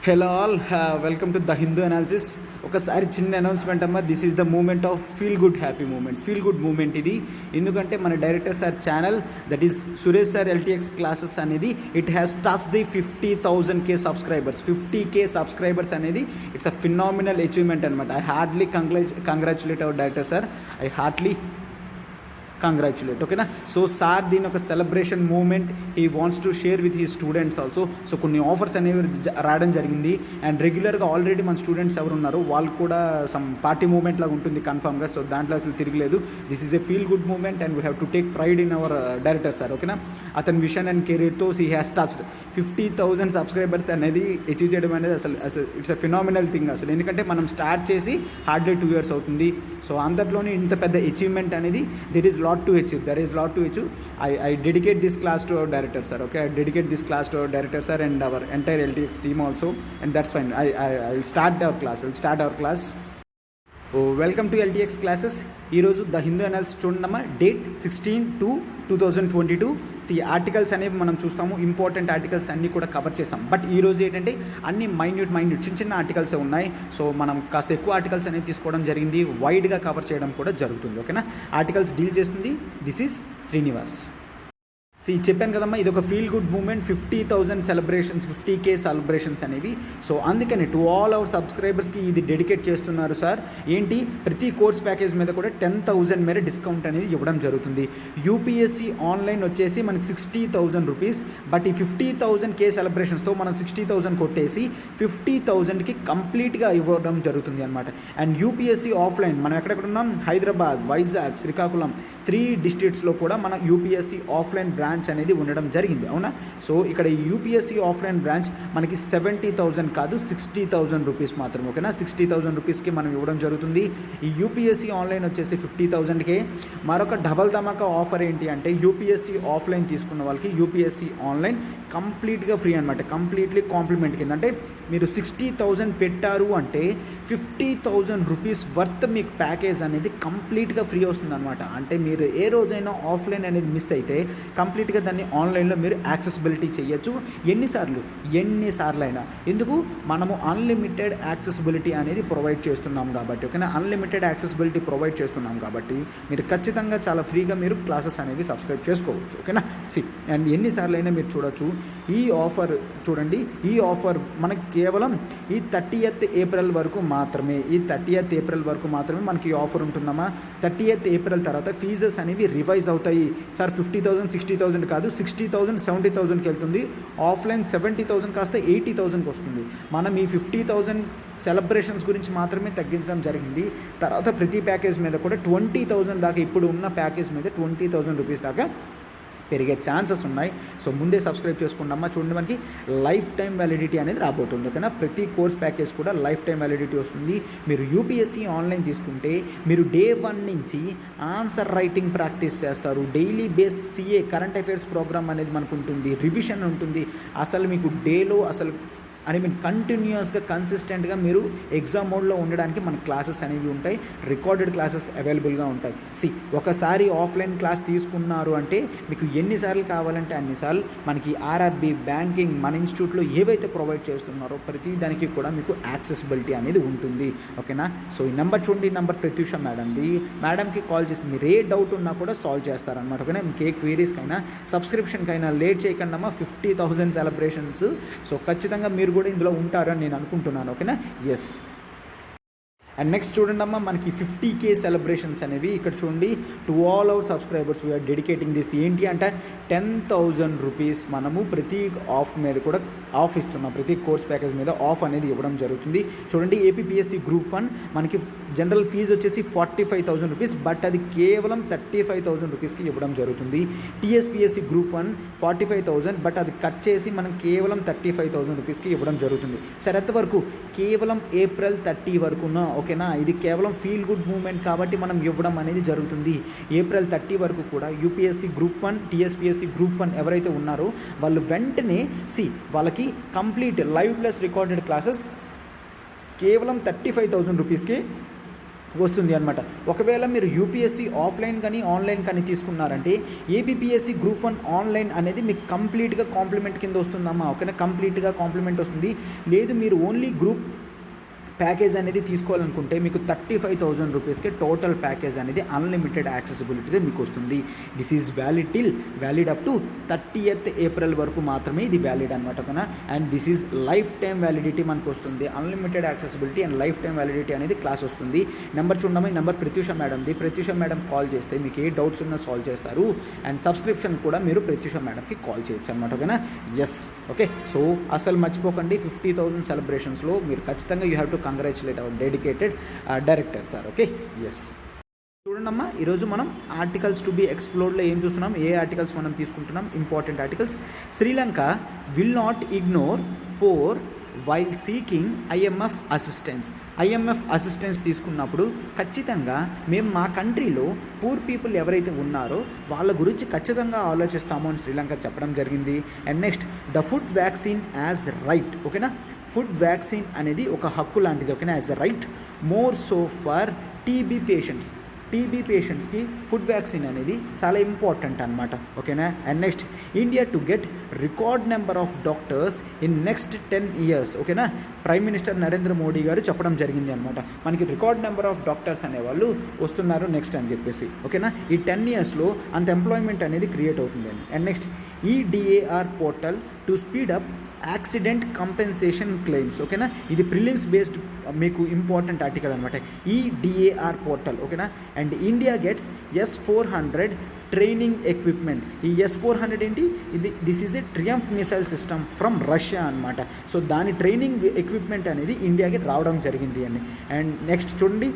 Hello all, welcome to the Hindu analysis. ఒకసారి చిన్న announcement అమ్మా. This is the moment of feel good happy moment, feel good moment ఇది. ఎందుకంటే మన director sir channel, that is Suresh sir LTX classes అనేది, it has touch the 50,000 subscribers. 50K subscribers అనేది it's a phenomenal achievement అనమాట. I hardly congratulate our director sir. I hardly congratulate. ఓకేనా. So sir దీని ఒక celebration moment he wants to share with he students also. So కొన్ని offers అనేవి రావడం జరిగింది. And రెగ్యులర్గా ఆల్రెడీ మన స్టూడెంట్స్ ఎవరు ఉన్నారు వాళ్ళు కూడా సమ్ పార్టీ మూమెంట్ లాగా ఉంటుంది కన్ఫామ్గా. సో దాంట్లో అసలు తిరగలేదు. This is a feel good moment and we have to take pride in our director sir. ఓకేనా. అతని విషన్ అండ్ కెరీర్తో హీ హ్యాస్ టచ్డ్ 50,000 సబ్స్క్రైబర్స్ అనేది అచీవ్ చేయడం అనేది అసలు ఇట్స్ అ ఫినామినల్ థింగ్ అసలు. ఎందుకంటే మనం స్టార్ట్ చేసి హార్డ్లీ 2 years అవుతుంది. సో అందరిలోనే ఇంత పెద్ద అచీవ్మెంట్ అనేది there is lot to achieve. I dedicate this class to our director sir. Okay, I dedicate this class to our director sir and our entire LTX team also, and that's fine. I'll start our class. Welcome to LTX classes. ఈరోజు the Hindu analysis చూడమ్మా. Date 16/2/2022. Articles అనేవి మనం చూస్తాము. Important articles అన్నీ కూడా cover చేస్తాం. But ఈరోజు ఏంటంటే అన్ని మైన్యూట్ చిన్న ఆర్టికల్స్ ఉన్నాయి. సో మనం కాస్త ఎక్కువ ఆర్టికల్స్ అనేవి తీసుకోవడం జరిగింది. వైడ్గా కవర్ చేయడం కూడా జరుగుతుంది. ఓకేనా. ఆర్టికల్స్ డీల్ చేస్తుంది దిస్ ఈజ్ శ్రీనివాస్. చెప్పాను కదమ్మా, ఇది ఒక feel good moment. 50,000 celebrations, 50K celebrations అనేవి. సో అందుకని టు ఆల్ అవర్ సబ్స్క్రైబర్స్కి ఇది డెడికేట్ చేస్తున్నారు సార్. ఏంటి, ప్రతి కోర్స్ ప్యాకేజ్ మీద కూడా 10,000 మేర డిస్కౌంట్ అనేది ఇవ్వడం జరుగుతుంది. యూపీఎస్సీ ఆన్లైన్ వచ్చేసి మనకి 60,000 రూపీస్. బట్ ఈ 50,000K సెలబ్రేషన్స్తో మనం 60,000 కొట్టేసి 50,000కి కంప్లీట్గా ఇవ్వడం జరుగుతుంది అనమాట. అండ్ యూపీఎస్సీ ఆఫ్లైన్ మనం ఎక్కడెక్కడ ఉన్నాం, హైదరాబాద్, వైజాగ్, శ్రీకాకుళం 3 డిస్ట్రిక్ట్స్లో కూడా మన యూపీఎస్సీ ఆఫ్లైన్ బ్రాంచ్ అనేది ఉండడం జరిగింది. అవునా. సో ఇక్కడ యూపీఎస్సీ ఆఫ్లైన్ బ్రాంచ్ మనకి 70,000 కాదు 60,000 రూపీస్ మాత్రం. ఓకేనా. 60,000 రూపీస్కి మనం ఇవ్వడం జరుగుతుంది. ఈ యూపీఎస్సీ ఆన్లైన్ వచ్చేసి 50,000కే. మరొక డబల్ ధమాకా ఆఫర్ ఏంటి అంటే, యూపీఎస్సీ ఆఫ్లైన్ తీసుకున్న వాళ్ళకి యూపీఎస్సీ ఆన్లైన్ కంప్లీట్గా ఫ్రీ అనమాట. కంప్లీట్లీ కాంప్లిమెంట్ కింద. అంటే మీరు 60,000 పెట్టారు అంటే 50,000 రూపీస్ వర్త్ మీకు ప్యాకేజ్ అనేది కంప్లీట్గా ఫ్రీ వస్తుంది అనమాట. అంటే మీరు ఏ రోజైనా ఆఫ్లైన్ అనేది మిస్ అయితే కంప్లీట్గా దాన్ని ఆన్లైన్లో మీరు యాక్సెసిబిలిటీ చేయొచ్చు. ఎన్నిసార్లు అయినా. ఎందుకు, మనము అన్లిమిటెడ్ యాక్సెసిబిలిటీ అనేది ప్రొవైడ్ చేస్తున్నాం కాబట్టి. ఓకేనా. అన్లిమిటెడ్ యాక్సెసిబిలిటీ ప్రొవైడ్ చేస్తున్నాం కాబట్టి మీరు ఖచ్చితంగా చాలా ఫ్రీగా మీరు క్లాసెస్ అనేవి సబ్స్క్రైబ్ చేసుకోవచ్చు. ఓకేనా. అండ్ ఎన్నిసార్లు అయినా మీరు చూడొచ్చు. ఈ ఆఫర్ చూడండి, ఈ ఆఫర్ మనకి కేవలం ఈ 30th ఏప్రిల్ వరకు మాత్రమే. ఈ 30th ఏప్రిల్ వరకు మాత్రమే మనకి ఈ ఆఫర్ ఉంటుందమ్మా. 30th ఏప్రిల్ తర్వాత ఫీజెస్ అనేవి రివైజ్ అవుతాయి సార్. 50,000 60,000 కాదు, 60,000 70,000కి వెళ్తుంది. ఆఫ్లైన్ 70,000 కాస్త 80,000కి వస్తుంది. మనం ఈ 50,000 సెలబ్రేషన్స్ గురించి మాత్రమే తగ్గించడం జరిగింది. తర్వాత ప్రతి ప్యాకేజ్ మీద కూడా 20,000 దాకా, ఇప్పుడు ఉన్న ప్యాకేజ్ మీద 20,000 రూపీస్ దాకా పెరిగే ఛాన్సెస్ ఉన్నాయి. సో ముందే సబ్స్క్రైబ్ చేసుకున్నామా. చూడండి, మనకి లైఫ్ టైం వ్యాలిడిటీ అనేది రాబోతుంది. ఓకేనా. ప్రతి కోర్స్ ప్యాకేజ్ కూడా లైఫ్ టైం వ్యాలిడిటీ వస్తుంది. మీరు యూపీఎస్సీ ఆన్లైన్ తీసుకుంటే మీరు డే 1 నుంచి ఆన్సర్ రైటింగ్ ప్రాక్టీస్ చేస్తారు. Daily base CA current affairs program అనేది మనకు ఉంటుంది. రివిజన్ ఉంటుంది. అసలు మీకు డేలో కంటిన్యూస్గా కన్సిస్టెంట్గా మీరు ఎగ్జామ్ మోడ్లో ఉండడానికి మన క్లాసెస్ అనేవి ఉంటాయి. రికార్డెడ్ క్లాసెస్ అవైలబుల్గా ఉంటాయి. ఒకసారి ఆఫ్లైన్ క్లాస్ తీసుకున్నారు అంటే మీకు ఎన్నిసార్లు కావాలంటే అన్నిసార్లు మనకి ఆర్ఆర్బీ, బ్యాంకింగ్, మన ఇన్స్టిట్యూట్లో ఏవైతే ప్రొవైడ్ చేస్తున్నారో ప్రతి దానికి కూడా మీకు యాక్సెసిబిలిటీ అనేది ఉంటుంది. ఓకేనా. సో ఈ నెంబర్ చూడండి, నెంబర్ ప్రత్యూష మేడంకి కాల్ చేసి మీరు ఏ డౌట్ ఉన్నా కూడా సాల్వ్ చేస్తారనమాట. ఓకేనా. మీకు ఏ క్వీరీస్కైనా, సబ్స్క్రిప్షన్కైనా లేట్ చేయకుండా 50,000 సెలబ్రేషన్స్. సో ఖచ్చితంగా మీరు కూడా ఇందులో ఉంటారని నేను అనుకుంటున్నాను. ఓకేనా. ఎస్. అండ్ నెక్స్ట్ చూడండి అమ్మా, మనకి 50K సెలబ్రేషన్స్ అనేవి ఇక్కడ చూడండి. To all our subscribers we are dedicating this. ఏంటి అంటే 10,000 రూపీస్ మనము ప్రతి ఆఫ్ మీద కూడా ఆఫ్ ఇస్తున్నాం. ప్రతి కోర్స్ ప్యాకేజ్ మీద ఆఫ్ అనేది ఇవ్వడం జరుగుతుంది. చూడండి, ఏపీపీఎస్సీ గ్రూప్ 1 మనకి జనరల్ ఫీజు వచ్చేసి 45,000 రూపీస్. బట్ అది కేవలం 35,000 రూపీస్కి ఇవ్వడం జరుగుతుంది. టీఎస్పీఎస్సీ గ్రూప్ 1 45,000, బట్ అది కట్ చేసి మనం కేవలం 35,000 రూపీస్కి ఇవ్వడం జరుగుతుంది. సరే, ఎంతవరకు? కేవలం ఏప్రిల్ 30 వరకున. ఓకేనా. ఇది కేవలం ఫీల్ గుడ్ మూమెంట్ కాబట్టి మనం ఇవ్వడం అనేది జరుగుతుంది. ఏప్రిల్ 30 వరకు కూడా యూపీఎస్సీ గ్రూప్ 1, టీఎస్పీఎస్సీ గ్రూప్ 1 ఎవరైతే ఉన్నారో వాళ్ళు వెంటనే వాళ్ళకి complete live plus recorded classes కేవలం 35,000 రూపీస్కి వస్తుంది అనమాట. ఒకవేళ మీరు యూపీఎస్సీ ఆఫ్లైన్ కానీ ఆన్లైన్ కానీ తీసుకున్నారంటే ఏపీపీఎస్సీ గ్రూప్ 1 ఆన్లైన్ అనేది మీకు కంప్లీట్గా కాంప్లిమెంట్ కింద వస్తుందమ్మా. ఓకేనా, కంప్లీట్గా కాంప్లిమెంట్ వస్తుంది. లేదు మీరు ఓన్లీ గ్రూప్ ప్యాకేజ్ అనేది తీసుకోవాలనుకుంటే మీకు 35,000 రూపీస్కి టోటల్ ప్యాకేజ్ అనేది అన్లిమిటెడ్ యాక్సెసిబిలిటీ మీకు వస్తుంది. This is valid up to 30th April వరకు మాత్రమే ఇది వ్యాలిడ్ అనమాట. ఓకేనా, and this is life time validity మనకు వస్తుంది. Unlimited accessibility and life time validity అనేది క్లాస్ వస్తుంది. నెంబర్ చూడమని నెంబర్ ప్రత్యూష మేడంది. ప్రత్యూష మేడం కాల్ చేస్తే మీకు ఏ డౌట్స్ ఉన్నా సాల్వ్ చేస్తారు. అండ్ సబ్స్క్రిప్షన్ కూడా మీరు ప్రత్యూష మేడంకి కాల్ చేయొచ్చు అనమాట. ఓకేనా, ఎస్ ఓకే. సో అసలు మర్చిపోకండి, 50,000 సెలబ్రేషన్స్లో మీరు ఖచ్చితంగా you have to congratulate our dedicated director sir. Okay, yes. చూడండమ్మా, ఈరోజు మనం ఆర్టికల్స్ టు బి ఎక్స్ప్లోర్డ్లో ఏం చూస్తున్నాం, ఏ ఆర్టికల్స్ మనం తీసుకుంటున్నాం, important articles. Sri Lanka will not ignore poor while seeking IMF assistance. IMF assistance తీసుకున్నప్పుడు ఖచ్చితంగా మేము మా కంట్రీలో పూర్ పీపుల్ ఎవరైతే ఉన్నారో వాళ్ళ గురించి ఖచ్చితంగా ఆలోచిస్తాము అని శ్రీలంక చెప్పడం జరిగింది. And next, the food vaccine as right. ఓకేనా, ఫుడ్ వ్యాక్సిన్ అనేది ఒక హక్కు లాంటిది. ఓకేనా, as a right more so for TB పేషెంట్స్కి ఫుడ్ వ్యాక్సిన్ అనేది చాలా ఇంపార్టెంట్ అనమాట. ఓకేనా, and next, India to get record number of doctors in next 10 years. ఓకేనా, ప్రైమ్ మినిస్టర్ నరేంద్ర మోడీ గారు చెప్పడం జరిగింది అనమాట. మనకి రికార్డ్ నెంబర్ ఆఫ్ డాక్టర్స్ అనేవాళ్ళు వస్తున్నారు నెక్స్ట్ అని చెప్పేసి. ఓకేనా, ఈ 10 yearsలో అంత ఎంప్లాయ్మెంట్ అనేది క్రియేట్ అవుతుంది. And next, eDAR portal to speed up accident compensation claims. ఓకేనా, ఇది ప్రిలిమ్స్ బేస్డ్ మీకు ఇంపార్టెంట్ ఆర్టికల్ అనమాట, ఈ డిఏఆర్ పోర్టల్. ఓకేనా, and India gets S-400 training equipment. ఈ S-400 ఏంటి, this is a triumph missile system from Russia అనమాట. So దాని ట్రైనింగ్ ఎక్విప్మెంట్ అనేది ఇండియాకి రావడం జరిగింది అని. అండ్ నెక్స్ట్ చూడండి,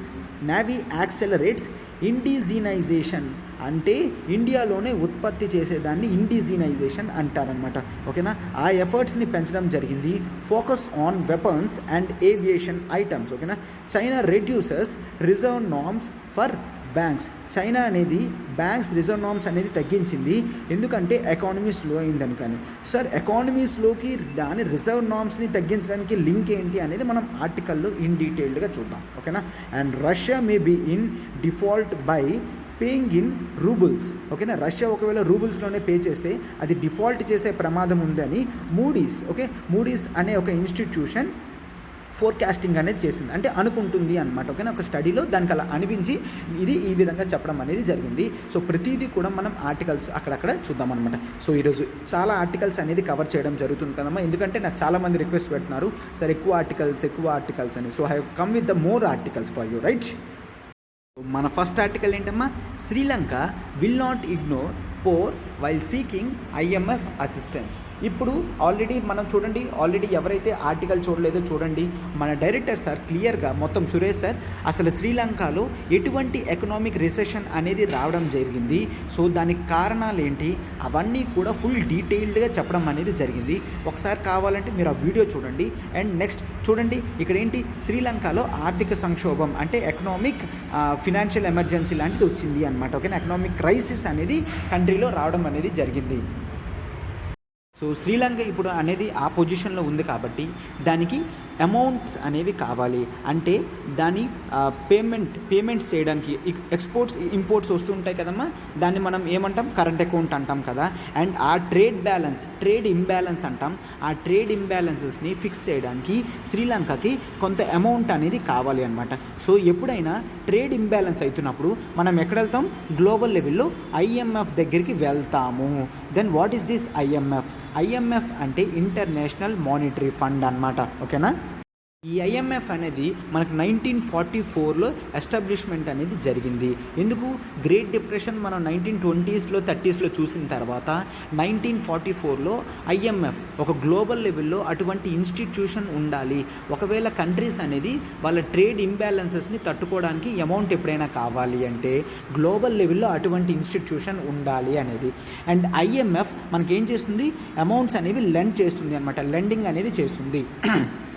నావీ యాక్సెలరేట్స్ ఇండిజినైజేషన్. అంటే ఇండియాలోనే ఉత్పత్తి చేసేదాన్ని ఇండిజినైజేషన్ అంటారనమాట. ఓకేనా, ఆ ఎఫర్ట్స్ని పెంచడం జరిగింది. Focus on weapons and aviation items. ఓకేనా, China reduces reserve norms for banks. China అనేది బ్యాంక్స్ రిజర్వ్ నార్మ్స్ అనేది తగ్గించింది, ఎందుకంటే ఎకానమీ స్లో అయిందని. కానీ సార్, ఎకానమీ స్లోకి దాని రిజర్వ్ నార్మ్స్ని తగ్గించడానికి లింక్ ఏంటి అనేది మనం ఆర్టికల్లో ఇన్ డీటెయిల్డ్గా చూద్దాం. ఓకేనా, and Russia may be in default by paying in roubles. ఓకేనా, రష్యా ఒకవేళ రూబుల్స్లోనే పే చేస్తే అది డిఫాల్ట్ చేసే ప్రమాదం ఉందని మూడీస్ అనే ఒక ఇన్స్టిట్యూషన్ ఫోర్కాస్టింగ్ అనేది చేసింది, అంటే అనుకుంటుంది అనమాట. ఓకేనా, ఒక స్టడీలో దానికి అలా అనిపించి ఇది ఈ విధంగా చెప్పడం అనేది జరిగింది. సో ప్రతిదీ కూడా మనం ఆర్టికల్స్ అక్కడక్కడ చూద్దాం అనమాట. సో ఈరోజు చాలా ఆర్టికల్స్ అనేది కవర్ చేయడం జరుగుతుంది కదమ్మా, ఎందుకంటే నాకు చాలామంది రిక్వెస్ట్ పెడుతున్నారు సార్ ఎక్కువ ఆర్టికల్స్ అని. So I have come with the more articles for you, right. మన ఫస్ట్ ఆర్టికల్ ఏంటమ్మా, Sri Lanka will not ignore poor while seeking IMF assistance. ఇప్పుడు ఆల్రెడీ మనం చూడండి, ఆల్రెడీ ఎవరైతే ఆర్టికల్ చూడలేదో చూడండి, మన డైరెక్టర్ సార్ క్లియర్గా మొత్తం సురేష్ సార్ అసలు శ్రీలంకలో ఎటువంటి ఎకనామిక్ రిసెషన్ అనేది రావడం జరిగింది, సో దానికి కారణాలు ఏంటి అవన్నీ కూడా ఫుల్ డీటెయిల్డ్గా చెప్పడం అనేది జరిగింది. ఒకసారి కావాలంటే మీరు ఆ వీడియో చూడండి. అండ్ నెక్స్ట్ చూడండి, ఇక్కడ ఏంటి, శ్రీలంకలో ఆర్థిక సంక్షోభం అంటే ఎకనామిక్ ఫినాన్షియల్ ఎమర్జెన్సీ లాంటిది వచ్చింది అనమాట. ఓకేనా, ఎకనామిక్ క్రైసిస్ అనేది కంట్రీలో రావడం అనేది జరిగింది. సో శ్రీలంక ఇప్పుడు అనేది ఆ పొజిషన్లో ఉంది కాబట్టి దానికి అమౌంట్స్ అనేవి కావాలి, అంటే దాని పేమెంట్స్ చేయడానికి ఎక్స్పోర్ట్స్ ఇంపోర్ట్స్ వస్తుంటాయి కదమ్మా, దాన్ని మనం ఏమంటాం, కరెంట్ అకౌంట్ అంటాం కదా. అండ్ ఆ ట్రేడ్ ఇంబ్యాలెన్స్ అంటాం. ఆ ట్రేడ్ ఇంబ్యాలెన్సెస్ని ఫిక్స్ చేయడానికి శ్రీలంకకి కొంత అమౌంట్ అనేది కావాలి అనమాట. సో ఎప్పుడైనా ట్రేడ్ ఇంబ్యాలెన్స్ అవుతున్నప్పుడు మనం ఎక్కడ వెళ్తాం, గ్లోబల్ లెవెల్లో ఐఎంఎఫ్ దగ్గరికి వెళ్తాము. Then what is this IMF అంటే ఇంటర్నేషనల్ మానిటరీ ఫండ్ అనమాట. ఓకేనా, ఈ ఐఎంఎఫ్ అనేది మనకు 1944లో ఎస్టాబ్లిష్మెంట్ అనేది జరిగింది. ఎందుకు, గ్రేట్ డిప్రెషన్ మనం 1920s 30s చూసిన తర్వాత 1944లో ఐఎంఎఫ్ ఒక గ్లోబల్ లెవెల్లో అటువంటి ఇన్స్టిట్యూషన్ ఉండాలి. ఒకవేళ కంట్రీస్ అనేది వాళ్ళ ట్రేడ్ ఇంబ్యాలెన్సెస్ని తట్టుకోవడానికి అమౌంట్ ఎప్పుడైనా కావాలి అంటే గ్లోబల్ లెవెల్లో అటువంటి ఇన్స్టిట్యూషన్ ఉండాలి అనేది. అండ్ ఐఎంఎఫ్ మనకేం చేస్తుంది, అమౌంట్స్ అనేవి లెండ్ చేస్తుంది అనమాట, లెండింగ్ అనేది చేస్తుంది.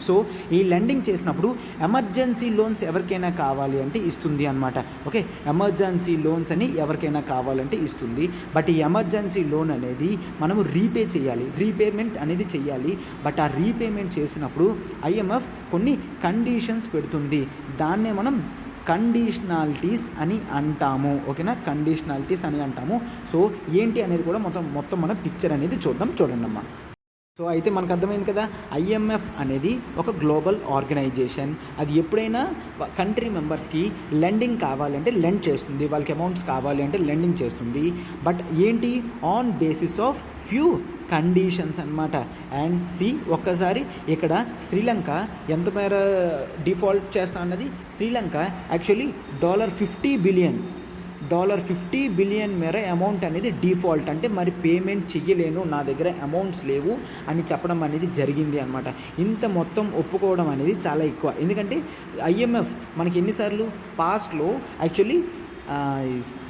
సో ఈ లెండింగ్ చేసినప్పుడు ఎమర్జెన్సీ లోన్స్ ఎవరికైనా కావాలి అంటే ఇస్తుంది అనమాట. ఓకే, ఎమర్జెన్సీ లోన్స్ అని ఎవరికైనా కావాలంటే ఇస్తుంది. బట్ ఈ ఎమర్జెన్సీ లోన్ అనేది మనము రీపేమెంట్ అనేది చేయాలి. బట్ ఆ రీపేమెంట్ చేసినప్పుడు ఐఎంఎఫ్ కొన్ని కండిషన్స్ పెడుతుంది. దాన్నే మనం కండిషనాలిటీస్ అని అంటాము. ఓకేనా, కండిషనాలిటీస్ అని అంటాము. సో ఏంటి అనేది కూడా మొత్తం మన పిక్చర్ అనేది చూడండి అమ్మా. సో అయితే మనకు అర్థమైంది కదా, ఐఎంఎఫ్ అనేది ఒక గ్లోబల్ ఆర్గనైజేషన్. అది ఎప్పుడైనా కంట్రీ మెంబర్స్కి లెండింగ్ కావాలి అంటే లెండ్ చేస్తుంది, వాళ్ళకి అమౌంట్స్ కావాలి అంటే లెండింగ్ చేస్తుంది. బట్ ఏంటి, on basis of few conditions అనమాట. అండ్ ఒక్కసారి ఇక్కడ శ్రీలంక ఎంత మేర డిఫాల్ట్ చేస్తా అన్నది, శ్రీలంక యాక్చువల్లీ $50 బిలియన్ మేర అమౌంట్ అనేది డిఫాల్ట్, అంటే మరి పేమెంట్ చెయ్యలేను, నా దగ్గర అమౌంట్స్ లేవు అని చెప్పడం అనేది జరిగింది అనమాట. ఇంత మొత్తం ఒప్పుకోవడం అనేది చాలా ఎక్కువ. ఎందుకంటే ఐఎంఎఫ్ మనకి ఎన్నిసార్లు పాస్ట్లో actually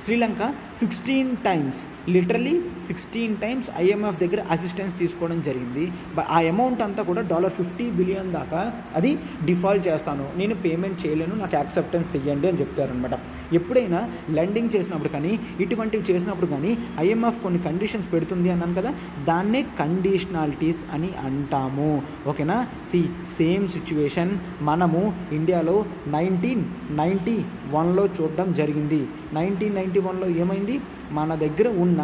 Sri Lanka 16 times, literally 16 times IMF దగ్గర అసిస్టెన్స్ తీసుకోవడం జరిగింది. ఆ అమౌంట్ అంతా కూడా $50 బిలియన్ దాకా అది డిఫాల్ట్ చేస్తాను, నేను పేమెంట్ చేయలేను, నాకు యాక్సెప్టెన్స్ చెయ్యండి అని చెప్తారనమాట. ఎప్పుడైనా లెండింగ్ చేసినప్పుడు కానీ ఇటువంటివి చేసినప్పుడు కానీ ఐఎంఎఫ్ కొన్ని కండిషన్స్ పెడుతుంది అన్నాను కదా, దాన్నే కండిషనాలిటీస్ అని అంటాము. ఓకేనా, సేమ్ సిచ్యువేషన్ మనము ఇండియాలో 1991లో చూడడం జరిగింది. 1991లో ఏమైంది, మన దగ్గర ఉన్న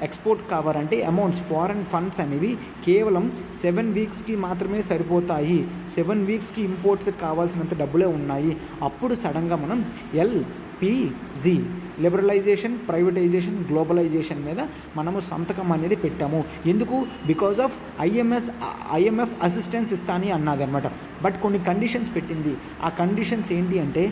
ఎక్స్పోర్ట్ కావాలంటే అమౌంట్స్, ఫారెన్ ఫండ్స్ అనేవి కేవలం 7 weeksకి మాత్రమే సరిపోతాయి. 7 weeksకి ఇంపోర్ట్స్కి కావాల్సినంత డబ్బులే ఉన్నాయి. అప్పుడు సడన్గా మనం LPG, లిబరలైజేషన్, ప్రైవేటైజేషన్, గ్లోబలైజేషన్ మీద మనము సంతకం అనేది పెట్టాము. ఎందుకు, బికాజ్ ఆఫ్ ఐఎంఎఫ్ అసిస్టెన్స్ ఇస్తాని అన్నది అనమాట. బట్ కొన్ని కండిషన్స్ పెట్టింది. ఆ కండిషన్స్ ఏంటి అంటే,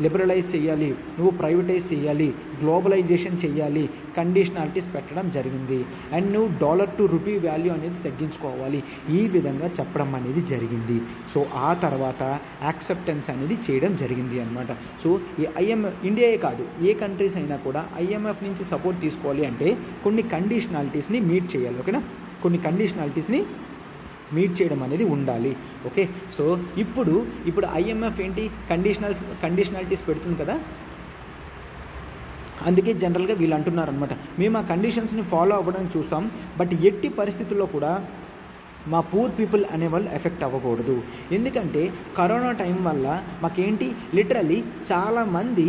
లిబరలైజ్ చేయాలి, నువ్వు ప్రైవేటైజ్ చేయాలి, గ్లోబలైజేషన్ చేయాలి, కండిషనాలిటీస్ పెట్టడం జరిగింది. అండ్ నువ్వు $1 to రూపీ వాల్యూ అనేది తగ్గించుకోవాలి, ఈ విధంగా చెప్పడం అనేది జరిగింది. సో ఆ తర్వాత యాక్సెప్టెన్స్ అనేది చేయడం జరిగింది అనమాట. సో ఈ ఐఎంఎఫ్ ఇండియాయే కాదు, ఏ కంట్రీస్ అయినా కూడా ఐఎంఎఫ్ నుంచి సపోర్ట్ తీసుకోవాలి అంటే కొన్ని కండిషనాలిటీస్ని మీట్ చేయాలి. ఓకేనా, కొన్ని కండిషనాలిటీస్ని మీట్ చేయడం అనేది ఉండాలి. ఓకే, సో ఇప్పుడు ఐఎంఎఫ్ ఏంటి, కండిషనాలిటీస్ పెడుతుంది కదా, అందుకే జనరల్గా వీళ్ళు అంటున్నారనమాట, మేము ఆ కండిషన్స్ని ఫాలో అవ్వడానికి చూస్తాం, బట్ ఎట్టి పరిస్థితుల్లో కూడా మా పూర్ పీపుల్ అనేవాళ్ళు ఎఫెక్ట్ అవ్వకూడదు. ఎందుకంటే కరోనా టైం వల్ల మాకేంటి, లిటరలీ చాలామంది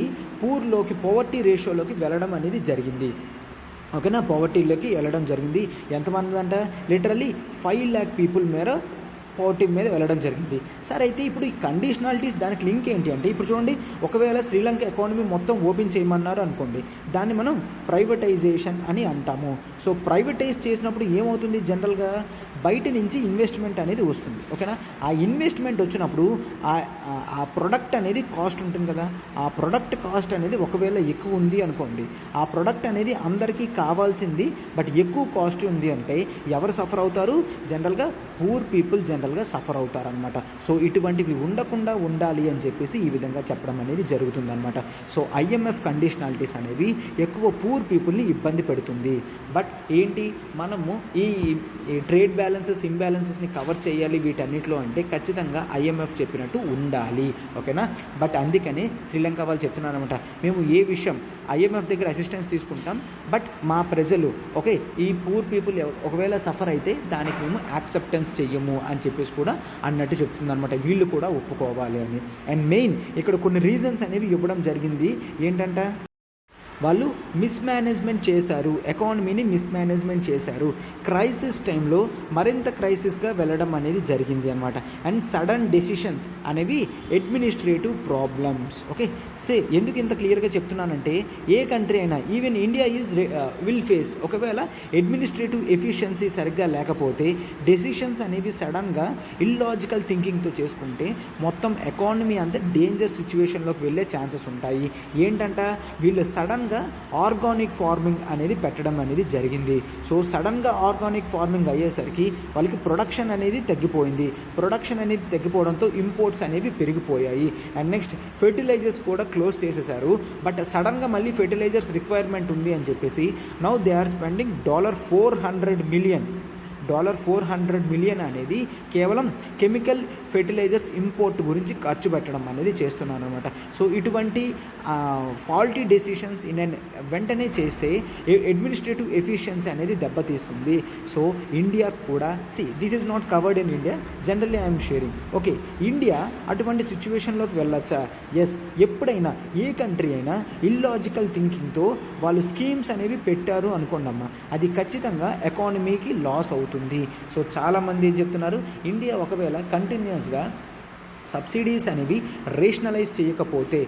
పోవర్టీ రేషియోలోకి వెళ్ళడం అనేది జరిగింది. ఓకేనా, పోవర్టీలోకి వెళ్ళడం జరిగింది. ఎంతమంది అంట, లిటరలీ 5 lakh people మేర పోవర్టీ మీద వెళ్ళడం జరిగింది. సరే, అయితే ఇప్పుడు ఈ కండిషనాలిటీస్ దానికి లింక్ ఏంటి అంటే, ఇప్పుడు చూడండి, ఒకవేళ శ్రీలంక ఎకానమీ మొత్తం ఓపెన్ చేయమన్నారు అనుకోండి, దాన్ని మనం ప్రైవేటైజేషన్ అని అంటాము. సో ప్రైవేటైజ్ చేసినప్పుడు ఏమవుతుంది, జనరల్గా బయట నుంచి ఇన్వెస్ట్మెంట్ అనేది వస్తుంది. ఓకేనా, ఆ ఇన్వెస్ట్మెంట్ వచ్చినప్పుడు ఆ ప్రొడక్ట్ అనేది కాస్ట్ ఉంటుంది కదా, ఆ ప్రొడక్ట్ కాస్ట్ అనేది ఒకవేళ ఎక్కువ ఉంది అనుకోండి, ఆ ప్రొడక్ట్ అనేది అందరికీ కావాల్సింది బట్ ఎక్కువ కాస్ట్ ఉంది అంటే ఎవరు సఫర్ అవుతారు, జనరల్గా పూర్ పీపుల్ జనరల్గా సఫర్ అవుతారనమాట. సో ఇటువంటివి ఉండకుండా ఉండాలి అని చెప్పేసి ఈ విధంగా చెప్పడం అనేది జరుగుతుందన్నమాట. సో ఐఎంఎఫ్ కండిషనాలిటీస్ అనేవి ఎక్కువ పూర్ పీపుల్ని ఇబ్బంది పెడుతుంది. బట్ ఏంటి, మనము ఈ ట్రేడ్ బ్యాలెన్సెస్, ఇంబ్యాలెన్సెస్ని కవర్ చేయాలి వీటన్నిటిలో అంటే ఖచ్చితంగా ఐఎంఎఫ్ చెప్పినట్టు ఉండాలి. ఓకేనా, బట్ అందుకనే శ్రీలంక వాళ్ళు చెప్తున్నారనమాట, మేము ఏ విషయం ఐఎంఎఫ్ దగ్గర అసిస్టెన్స్ తీసుకుంటాం, బట్ మా ప్రజలు ఓకే ఈ పూర్ పీపుల్ ఒకవేళ సఫర్ అయితే దానికి మేము యాక్సెప్టెన్స్ చెయ్యము అని చెప్పేసి కూడా అన్నట్టు చెప్తుంది అనమాట. వీళ్ళు కూడా ఒప్పుకోవాలి అని. అండ్ మెయిన్ ఇక్కడ కొన్ని రీజన్స్ అనేవి ఇవ్వడం జరిగింది. ఏంటంటే వాళ్ళు మిస్మేనేజ్మెంట్ చేశారు, ఎకానమీని మిస్మేనేజ్మెంట్ చేశారు, క్రైసిస్ టైంలో మరింత క్రైసిస్గా వెళ్ళడం అనేది జరిగింది అనమాట. అండ్ సడన్ డెసిషన్స్ అనేవి అడ్మినిస్ట్రేటివ్ ప్రాబ్లమ్స్. ఓకే, ఎందుకు ఇంత క్లియర్గా చెప్తున్నానంటే, ఏ కంట్రీ అయినా ఈవెన్ ఇండియా విల్ ఫేస్, ఒకవేళ అడ్మినిస్ట్రేటివ్ ఎఫిషియన్సీ సరిగ్గా లేకపోతే డెసిషన్స్ అనేవి సడన్గా ఇల్లాజికల్ థింకింగ్తో చేసుకుంటే మొత్తం ఎకానమీ అంతా డేంజర్ సిచ్యువేషన్లోకి వెళ్ళే ఛాన్సెస్ ఉంటాయి. ఏంటంట, వీళ్ళు సడన్గా ఆర్గానిక్ ఫార్మింగ్ అనేది పెట్టడం అనేది జరిగింది. సో సడన్గా ఆర్గానిక్ ఫార్మింగ్ అయ్యేసరికి వాళ్ళకి ప్రొడక్షన్ అనేది తగ్గిపోయింది. ప్రొడక్షన్ అనేది తగ్గిపోవడంతో ఇంపోర్ట్స్ అనేవి పెరిగిపోయాయి. అండ్ నెక్స్ట్ ఫెర్టిలైజర్స్ కూడా క్లోజ్ చేసేసారు. బట్ సడన్గా మళ్ళీ ఫెర్టిలైజర్స్ రిక్వైర్మెంట్ ఉంది అని చెప్పేసి now they are spending $400 million $400 million అనేది కేవలం కెమికల్ ఫెర్టిలైజర్స్ ఇంపోర్ట్ గురించి ఖర్చు పెట్టడం అనేది చేస్తున్నారు అనమాట. సో ఇటువంటి ఫాల్టీ డెసిషన్స్ వెంటనే చేస్తే అడ్మినిస్ట్రేటివ్ ఎఫిషియన్సీ అనేది దెబ్బతీస్తుంది. సో ఇండియా కూడా this is not covered in India, generally I'm sharing. Okay, India అటువంటి సిచ్యువేషన్లోకి వెళ్ళొచ్చా? ఎస్. ఎప్పుడైనా ఏ కంట్రీ అయినా ఇల్లాజికల్ థింకింగ్తో వాళ్ళు స్కీమ్స్ అనేవి పెట్టారు అనుకోండమ్మా, అది ఖచ్చితంగా ఎకానమీకి లాస్ అవుతుంది. సో చాలామంది ఏం చెప్తున్నారు, ఇండియా ఒకవేళ కంటిన్యూస్గా సబ్సిడీస్ అనేవి రేషనలైజ్ చేయకపోతే,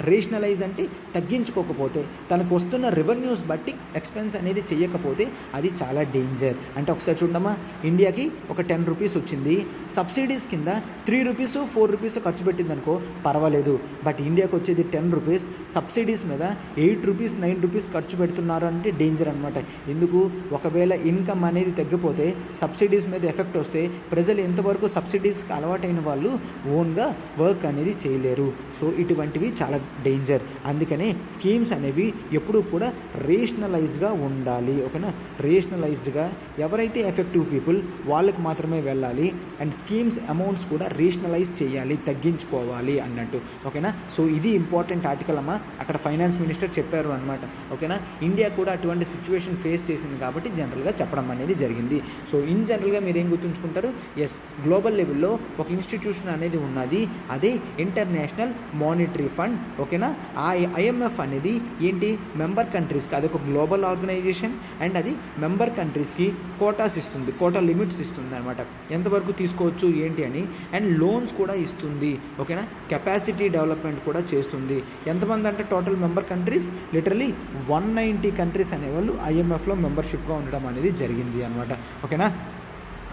రేషనలైజ్ అంటే తగ్గించుకోకపోతే, తనకు వస్తున్న రెవెన్యూస్ బట్టి ఎక్స్పెన్స్ అనేది చేయకపోతే అది చాలా డేంజర్. అంటే ఒకసారి చూడమ్మా, ఇండియాకి ఒక ₹10 వచ్చింది, సబ్సిడీస్ కింద ₹3 ₹4 ఖర్చు పెట్టింది అనుకో పర్వాలేదు. బట్ ఇండియాకి వచ్చేది ₹10, సబ్సిడీస్ మీద ₹8 ₹9 ఖర్చు పెడుతున్నారు అంటే డేంజర్ అనమాట. ఎందుకు? ఒకవేళ ఇన్కమ్ అనేది తగ్గిపోతే, సబ్సిడీస్ మీద ఎఫెక్ట్ వస్తే ప్రజలు ఎంతవరకు సబ్సిడీస్కి అలవాటైన వాళ్ళు ఓన్గా వర్క్ అనేది చేయలేరు. సో ఇటువంటివి చాలా డేంజర్. అందుకనే స్కీమ్స్ అనేవి ఎప్పుడూ కూడా రేషనలైజ్గా ఉండాలి. ఓకేనా? రేషనలైజ్డ్గా ఎవరైతే ఎఫెక్టివ్ పీపుల్ వాళ్ళకి మాత్రమే వెళ్ళాలి. అండ్ స్కీమ్స్ అమౌంట్స్ కూడా రేషనలైజ్ చేయాలి, తగ్గించుకోవాలి అన్నట్టు. ఓకేనా? సో ఇది ఇంపార్టెంట్ ఆర్టికల్ అమ్మా, అక్కడ ఫైనాన్స్ మినిస్టర్ చెప్పారు అనమాట. ఓకేనా? ఇండియా కూడా అటువంటి సిచ్యువేషన్ ఫేస్ చేసింది కాబట్టి జనరల్గా చెప్పడం అనేది జరిగింది. సో ఇన్ జనరల్గా మీరు ఏం గుర్తుంచుకుంటారు? ఎస్, గ్లోబల్ లెవెల్లో ఒక ఇన్స్టిట్యూషన్ అనేది ఉన్నది, అదే ఇంటర్నేషనల్ మానిటరీ ఫండ్. ఓకేనా? ఆ IMF అనేది ఏంటి? మెంబర్ కంట్రీస్కి, అది ఒక గ్లోబల్ ఆర్గనైజేషన్ అండ్ అది మెంబర్ కంట్రీస్కి కోటాస్ ఇస్తుంది, కోటా లిమిట్స్ ఇస్తుంది అనమాట, ఎంతవరకు తీసుకోవచ్చు ఏంటి అని. అండ్ లోన్స్ కూడా ఇస్తుంది. ఓకేనా? కెపాసిటీ డెవలప్మెంట్ కూడా చేస్తుంది. ఎంతమంది అంటే total member countries literally 190 countries అనేవాళ్ళు IMFలో మెంబర్షిప్గా ఉండడం అనేది జరిగింది అనమాట. ఓకేనా?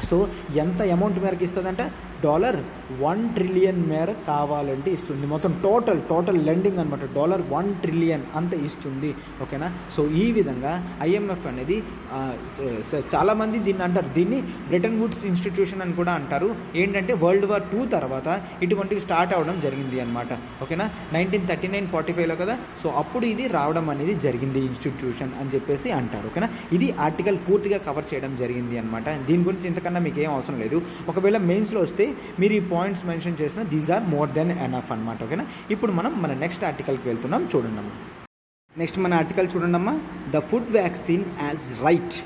సో ఎంత అమౌంట్ మేరకు ఇస్తుందంటే $1 ట్రిలియన్ మేర కావాలంటే ఇస్తుంది. మొత్తం టోటల్ లెండింగ్ అనమాట, $1 ట్రిలియన్ అంత ఇస్తుంది. ఓకేనా? సో ఈ విధంగా IMF అనేది చాలామంది దీన్ని అంటారు, దీన్ని బ్రెటన్ వుడ్స్ ఇన్స్టిట్యూషన్ అని కూడా అంటారు. ఏంటంటే World War II తర్వాత ఇటువంటివి స్టార్ట్ అవ్వడం జరిగింది అనమాట. ఓకేనా? 1939-45లో కదా. సో అప్పుడు ఇది రావడం అనేది జరిగింది ఇన్స్టిట్యూషన్ అని చెప్పేసి అంటారు. ఓకేనా? ఇది ఆర్టికల్ పూర్తిగా కవర్ చేయడం జరిగింది అనమాట. దీని గురించి ఇంతకన్నా మీకు ఏం అవసరం లేదు. ఒకవేళ మెయిన్స్లో వస్తే మీరు ఈ పాయింట్స్ మెన్షన్ చేసిన these are more than enough అనమాట. ఓకేనా? ఇప్పుడు మనం మన నెక్స్ట్ ఆర్టికల్కి వెళ్తున్నాం. చూడండి, నెక్స్ట్ మన ఆర్టికల్ చూడండమ్మా, the food vaccine as right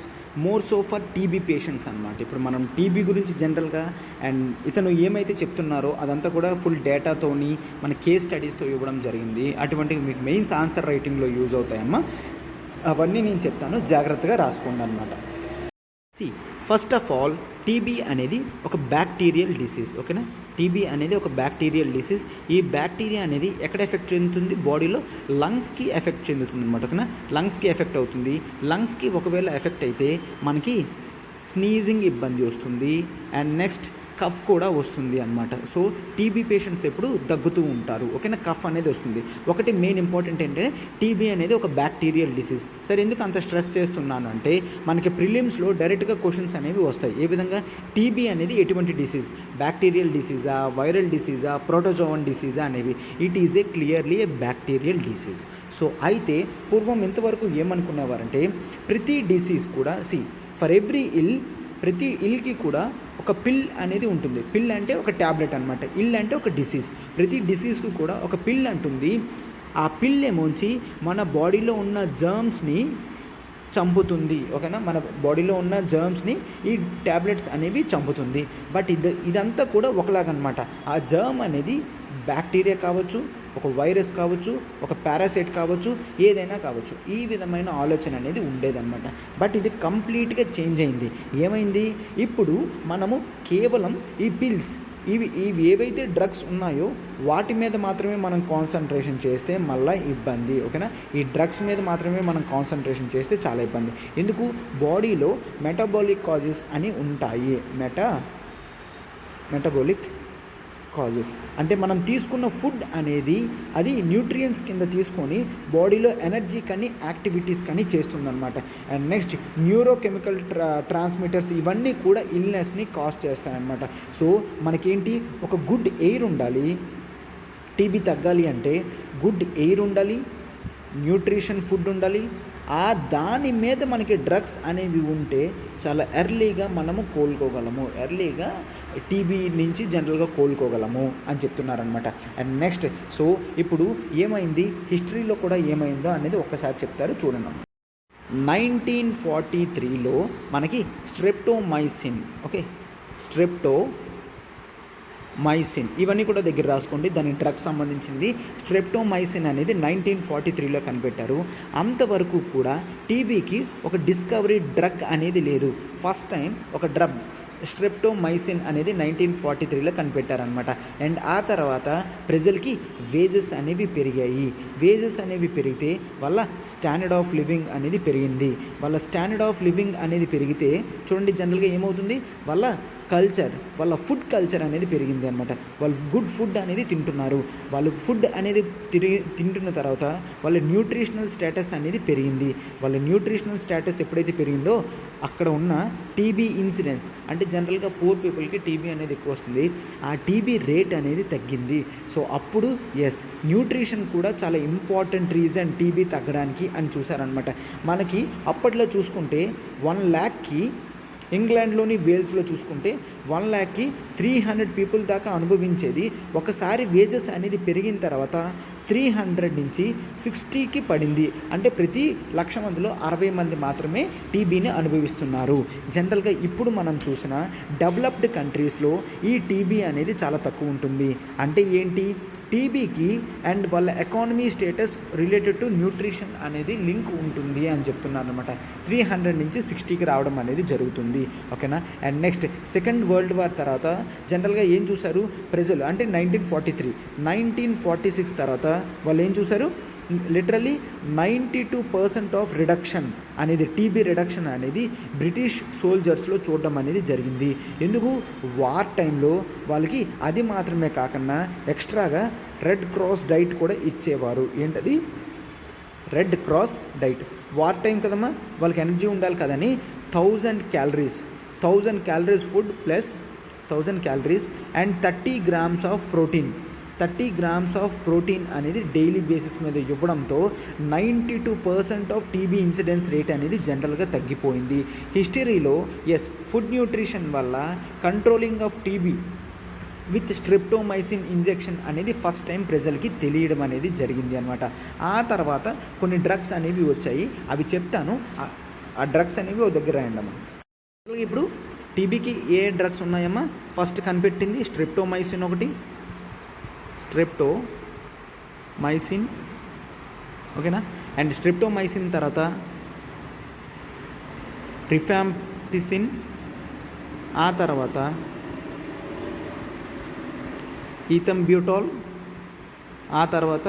more so for TB patients అనమాట. ఇప్పుడు మనం టీబీ గురించి జనరల్గా అండ్ ఇతను ఏమైతే చెప్తున్నారో అదంతా కూడా ఫుల్ డేటాతోని మన కేస్ స్టడీస్తో ఇవ్వడం జరిగింది. అటువంటివి మీకు మెయిన్స్ ఆన్సర్ రైటింగ్లో యూజ్ అవుతాయమ్మా. అవన్నీ నేను చెప్తాను, జాగ్రత్తగా రాసుకోండి అనమాట. ఫస్ట్ ఆఫ్ ఆల్, టీబీ అనేది ఒక బ్యాక్టీరియల్ డిసీజ్. ఓకేనా? టీబీ అనేది ఒక బ్యాక్టీరియల్ డిసీజ్. ఈ బ్యాక్టీరియా అనేది ఎక్కడ ఎఫెక్ట్ చెందుతుంది? బాడీలో లంగ్స్కి ఎఫెక్ట్ చెందుతుంది అనమాట. ఓకేనా? లంగ్స్కి ఎఫెక్ట్ అవుతుంది. లంగ్స్కి ఒకవేళ ఎఫెక్ట్ అయితే మనకి స్నీజింగ్ ఇబ్బంది వస్తుంది అండ్ నెక్స్ట్ కఫ్ కూడా వస్తుంది అనమాట. సో టీబీ పేషెంట్స్ ఎప్పుడు దగ్గుతూ ఉంటారు. ఓకేనా? కఫ్ అనేది వస్తుంది. ఒకటి మెయిన్ ఇంపార్టెంట్ ఏంటంటే టీబీ అనేది ఒక బ్యాక్టీరియల్ డిసీజ్. సరే, ఎందుకు అంత స్ట్రెస్ చేస్తున్నాను అంటే మనకి ప్రిలిమ్స్లో డైరెక్ట్గా క్వశ్చన్స్ అనేవి వస్తాయి. ఏ విధంగా? టీబీ అనేది ఎటువంటి డిసీజ్? బ్యాక్టీరియల్ డిసీజా, వైరల్ డిసీజా, ప్రోటోజోవన్ డిసీజా అనేవి. It is a clearly A bacterial disease. So అయితే పూర్వం ఎంతవరకు ఏమనుకునేవారంటే ప్రతి డిసీజ్ కూడా ఫర్ ఎవ్రీ ప్రతి ఇల్కి కూడా ఒక పిల్ అనేది ఉంటుంది. పిల్ అంటే ఒక ట్యాబ్లెట్ అనమాట. ఇల్ అంటే ఒక డిసీజ్. ప్రతి డిసీజ్కి కూడా ఒక పిల్ అంటుంది. ఆ పిల్ ఏమోంచి మన బాడీలో ఉన్న జర్మ్స్ని చంపుతుంది. ఓకేనా? మన బాడీలో ఉన్న జర్మ్స్ని ఈ ట్యాబ్లెట్స్ అనేవి చంపుతుంది. బట్ ఇదంతా కూడా ఒకలాగనమాట. ఆ జర్మ్ అనేది బ్యాక్టీరియా కావచ్చు, ఒక వైరస్ కావచ్చు, ఒక పారాసైట్ కావచ్చు, ఏదైనా కావచ్చు. ఈ విధమైన ఆలోచన అనేది ఉండేదన్నమాట. బట్ ఇది కంప్లీట్గా చేంజ్ అయింది. ఏమైంది? ఇప్పుడు మనము కేవలం ఈ పిల్స్, ఇవి ఏవైతే డ్రగ్స్ ఉన్నాయో వాటి మీద మాత్రమే మనం కాన్సన్ట్రేషన్ చేస్తే మళ్ళీ ఇబ్బంది. ఓకేనా? ఈ డ్రగ్స్ మీద మాత్రమే మనం కాన్సన్ట్రేషన్ చేస్తే చాలా ఇబ్బంది. ఎందుకు? బాడీలో మెటబాలిక్ కాజెస్ అని ఉంటాయి. మెటబాలిక్ కాజెస్ అంటే మనం తీసుకున్న ఫుడ్ అనేది అది న్యూట్రియంట్స్ కింద తీసుకొని బాడీలో ఎనర్జీ కానీ యాక్టివిటీస్ కానీ చేస్తుందన్నమాట. అండ్ నెక్స్ట్ న్యూరోకెమికల్ ట్రాన్స్మిటర్స్ ఇవన్నీ కూడా ఇల్నెస్ని కాజ్ చేస్తాయన్నమాట. సో మనకేంటి? ఒక గుడ్ ఎయిర్ ఉండాలి. టీబీ తగ్గాలి అంటే గుడ్ ఎయిర్ ఉండాలి, న్యూట్రిషన్ ఫుడ్ ఉండాలి దాని మీద మనకి డ్రగ్స్ అనేవి ఉంటే చాలా ఎర్లీగా మనము కోలుకోగలము, ఎర్లీగా టీబీ నుంచి జనరల్గా కోలుకోగలము అని చెప్తున్నారనమాట. అండ్ నెక్స్ట్ సో ఇప్పుడు ఏమైంది, హిస్టరీలో కూడా ఏమైందో అనేది ఒక్కసారి చెప్తారు చూడండి. 1943లో మనకి స్ట్రెప్టోమైసిన్, ఓకే, స్ట్రెప్టోమైసిన్ ఇవన్నీ కూడా దగ్గర రాసుకోండి, దానికి డ్రగ్స్ సంబంధించింది. స్ట్రెప్టోమైసిన్ అనేది 1943లో కనిపెట్టారు. అంతవరకు కూడా టీబీకి ఒక డిస్కవరీ డ్రగ్ అనేది లేదు. ఫస్ట్ టైం ఒక డ్రగ్ స్ట్రెప్టోమైసిన్ అనేది 1943లో కనిపెట్టారనమాట. అండ్ ఆ తర్వాత ప్రజలకి వేజెస్ అనేవి పెరిగాయి. వేజెస్ అనేవి పెరిగితే వాళ్ళ స్టాండర్డ్ ఆఫ్ లివింగ్ అనేది పెరిగింది. వాళ్ళ స్టాండర్డ్ ఆఫ్ లివింగ్ అనేది పెరిగితే చూడండి జనరల్గా ఏమవుతుంది, వాళ్ళ కల్చర్, వాళ్ళ ఫుడ్ కల్చర్ అనేది పెరిగింది అనమాట. వాళ్ళు గుడ్ ఫుడ్ అనేది తింటున్నారు. వాళ్ళు ఫుడ్ అనేది తింటున్న తర్వాత వాళ్ళ న్యూట్రిషనల్ స్టేటస్ అనేది పెరిగింది. వాళ్ళ న్యూట్రిషనల్ స్టేటస్ ఎప్పుడైతే పెరిగిందో అక్కడ ఉన్న టీబీ ఇన్సిడెన్స్, అంటే జనరల్గా పూర్ పీపుల్కి టీబీ అనేది ఎక్కువ వస్తుంది, ఆ టీబీ రేట్ అనేది తగ్గింది. సో అప్పుడు ఎస్, న్యూట్రిషన్ కూడా చాలా ఇంపార్టెంట్ రీజన్ టీబీ తగ్గడానికి అని చూసారనమాట. మనకి అప్పట్లో చూసుకుంటే 1 lakhకి, ఇంగ్లాండ్లోని వేల్స్లో చూసుకుంటే 1 lakhకి 300 పీపుల్ దాకా అనుభవించేది. ఒకసారి వేజెస్ అనేది పెరిగిన తర్వాత 300 నుంచి 60కి పడింది. అంటే ప్రతి 1,00,000 మందిలో 60 మంది మాత్రమే టీబీని అనుభవిస్తున్నారు. జనరల్గా ఇప్పుడు మనం చూసిన డెవలప్డ్ కంట్రీస్లో ఈ టీబీ అనేది చాలా తక్కువ ఉంటుంది. అంటే ఏంటి, టీబీకి అండ్ వాళ్ళ economy status related to nutrition అనేది లింక్ ఉంటుంది అని చెప్తున్నారు అనమాట. 300 నుంచి 60కి రావడం అనేది జరుగుతుంది, ఓకేనా. And next second world war తర్వాత జనరల్గా ఏం చూశారు ప్రజలు, అంటే 1946 తర్వాత వాళ్ళు ఏం చూశారు, లిటరలీ 92% ఆఫ్ రిడక్షన్ అనేది, టీబీ రిడక్షన్ అనేది బ్రిటిష్ సోల్జర్స్లో చూడడం అనేది జరిగింది. ఎందుకు, వార్ టైంలో వాళ్ళకి అది మాత్రమే కాకుండా ఎక్స్ట్రాగా రెడ్ క్రాస్ డైట్ కూడా ఇచ్చేవారు. ఏంటది, red cross diet. War time కదమ్మా, వాళ్ళకి ఎనర్జీ ఉండాలి కదని 1000 calories food plus 1000 calories and 30 grams of protein, 30 grams of protein అనేది డైలీ బేసిస్ మీద ఇవ్వడంతో 92% ఆఫ్ టీబీ ఇన్సిడెన్స్ రేట్ అనేది జనరల్గా తగ్గిపోయింది. హిస్టరీలో ఎస్, ఫుడ్ న్యూట్రిషన్ వల్ల controlling of TB with streptomycin injection అనేది ఫస్ట్ టైం ప్రజలకి తెలియడం అనేది జరిగింది అనమాట. ఆ తర్వాత కొన్ని డ్రగ్స్ అనేవి వచ్చాయి, అవి చెప్తాను. ఆ డ్రగ్స్ అనేవి ఒక దగ్గర రాయండమ్మా. ఇప్పుడు టీబీకి ఏ డ్రగ్స్ ఉన్నాయమ్మా, ఫస్ట్ కనిపెట్టింది స్ట్రెప్టోమైసిన్ ఒకటి, స్ట్రెప్టోమైసిన్, ఓకేనా. అండ్ స్ట్రెప్టోమైసిన్ తర్వాత రిఫాంపిసిన్, ఆ తర్వాత ఈథంబ్యూటాల్, ఆ తర్వాత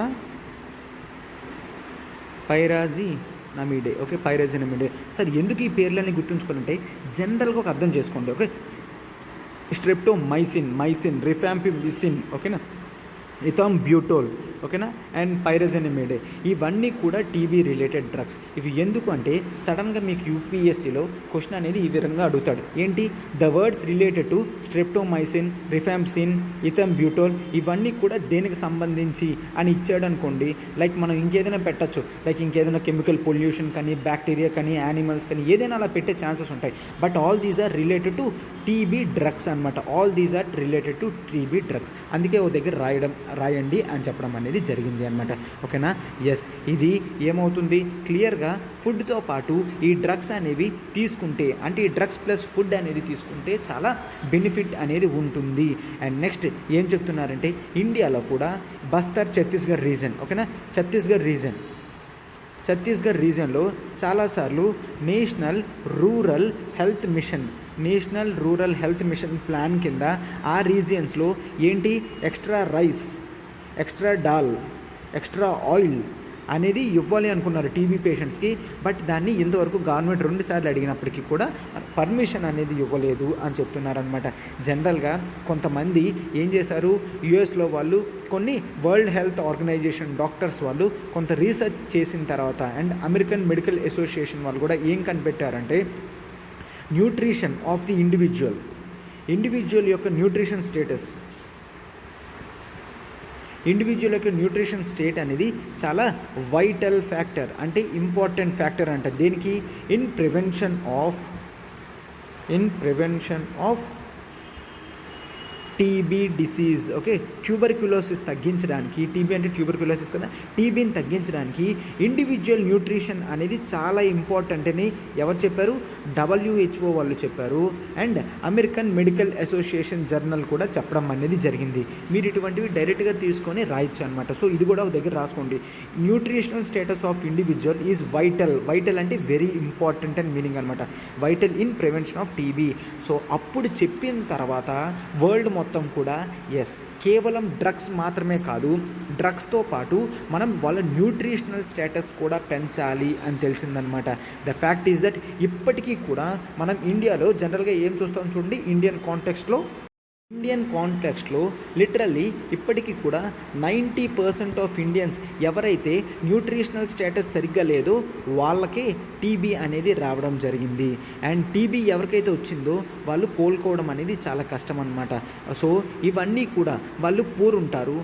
పైరాజినమిడే, ఓకే, పైరాజినమిడే. సార్ ఎందుకు ఈ పేర్లన్నీ గుర్తుంచుకోవాలంటే జనరల్గా ఒక అర్థం చేసుకోండి, ఓకే. స్ట్రెప్టోమైసిన్, రిఫాంపిసిన్, ఓకేనా, ఇథంబ్యూటోల్, ఓకేనా, అండ్ పైరాజినమిడే, ఇవన్నీ కూడా టీబీ రిలేటెడ్ డ్రగ్స్. ఇవి ఎందుకు అంటే సడన్గా మీకు యూపీఎస్సీలో క్వశ్చన్ అనేది ఈ విధంగా అడుగుతాడు, ఏంటి, the words related to streptomycin, rifampicin, ethambutol ఇవన్నీ కూడా దేనికి సంబంధించి అని ఇచ్చాడు అనుకోండి, లైక్ మనం ఇంకేదైనా పెట్టచ్చు, లైక్ ఇంకేదైనా కెమికల్ పొల్యూషన్ కానీ, బ్యాక్టీరియా కానీ, యానిమల్స్ కానీ ఏదైనా అలా పెట్టే ఛాన్సెస్ ఉంటాయి. But all these are related to TB drugs అనమాట. All these are related to TB drugs. అందుకే ఓ దగ్గర రాయండి అని చెప్పడం అనేది జరిగింది అనమాట, ఓకేనా. ఎస్, ఇది ఏమవుతుంది క్లియర్గా ఫుడ్తో పాటు ఈ డ్రగ్స్ అనేవి తీసుకుంటే, అంటే ఈ డ్రగ్స్ ప్లస్ ఫుడ్ అనేది తీసుకుంటే చాలా బెనిఫిట్ అనేది ఉంటుంది. అండ్ నెక్స్ట్ ఏం చెప్తున్నారంటే ఇండియాలో కూడా బస్తర్ ఛత్తీస్గఢ్ రీజన్, ఓకేనా, ఛత్తీస్గఢ్ రీజన్లో చాలాసార్లు national rural health mission plan కింద ఆ రీజియన్స్లో ఏంటి, extra rice, extra dal, extra oil అనేది ఇవ్వాలి అనుకున్నారు టీబీ పేషెంట్స్కి. బట్ దాన్ని ఇంతవరకు గవర్నమెంట్ 2 సార్లు అడిగినప్పటికీ కూడా పర్మిషన్ అనేది ఇవ్వలేదు అని చెప్తున్నారనమాట. జనరల్గా కొంతమంది ఏం చేశారు, యుఎస్లో వాళ్ళు కొన్ని వరల్డ్ హెల్త్ ఆర్గనైజేషన్ డాక్టర్స్ వాళ్ళు కొంత రీసెర్చ్ చేసిన తర్వాత అండ్ అమెరికన్ మెడికల్ అసోసియేషన్ వాళ్ళు కూడా ఏం కనిపెట్టారంటే న్యూట్రిషన్ ఆఫ్ ది ఇండివిజువల్ యొక్క న్యూట్రిషన్ స్టేటస్, ఇండివిజువల్ యొక్క న్యూట్రిషన్ స్టేట్ అనేది చాలా వైటల్ ఫ్యాక్టర్, అంటే ఇంపార్టెంట్ ఫ్యాక్టర్ అంట. దేనికి? In prevention of TB disease. Okay, tuberculosis తగ్గించడానికి, టీబీ అంటే ట్యూబర్క్యులోసిస్ కదా, టీబీని తగ్గించడానికి ఇండివిజువల్ న్యూట్రిషన్ అనేది చాలా ఇంపార్టెంట్ అని ఎవరు చెప్పారు? WHO వాళ్ళు చెప్పారు. And American medical association journal కూడా చెప్పడం అనేది జరిగింది. మీరు ఇటువంటివి డైరెక్ట్గా తీసుకొని రాయొచ్చు అనమాట. సో ఇది కూడా ఒక దగ్గర రాసుకోండి. Nutritional status of individual is vital అంటే వెరీ ఇంపార్టెంట్ అని మీనింగ్ అనమాట. Vital in prevention of TB. So అప్పుడు చెప్పిన తర్వాత వరల్డ్ మొత్తం కూడా కేవలం డ్రగ్స్ మాత్రమే కాదు, డ్రగ్స్తో పాటు మనం వాళ్ళ న్యూట్రిషనల్ స్టేటస్ కూడా పెంచాలి అని తెలిసిందనమాట. ద ఫ్యాక్ట్ ఈజ్ దట్ ఇప్పటికీ కూడా మనం ఇండియాలో జనరల్గా ఏం చూస్తాం చూడండి, ఇండియన్ కాంటెక్స్ట్లో లిటరల్లీ ఇప్పటికీ కూడా 90% ఆఫ్ ఇండియన్స్ ఎవరైతే న్యూట్రిషనల్ స్టేటస్ సరిగ్గా లేదో వాళ్ళకే టీబీ అనేది రావడం జరిగింది. అండ్ టీబీ ఎవరికైతే వచ్చిందో వాళ్ళు కోలుకోవడం అనేది చాలా కష్టం అనమాట. సో ఇవన్నీ కూడా వాళ్ళు పూర్ ఉంటారు.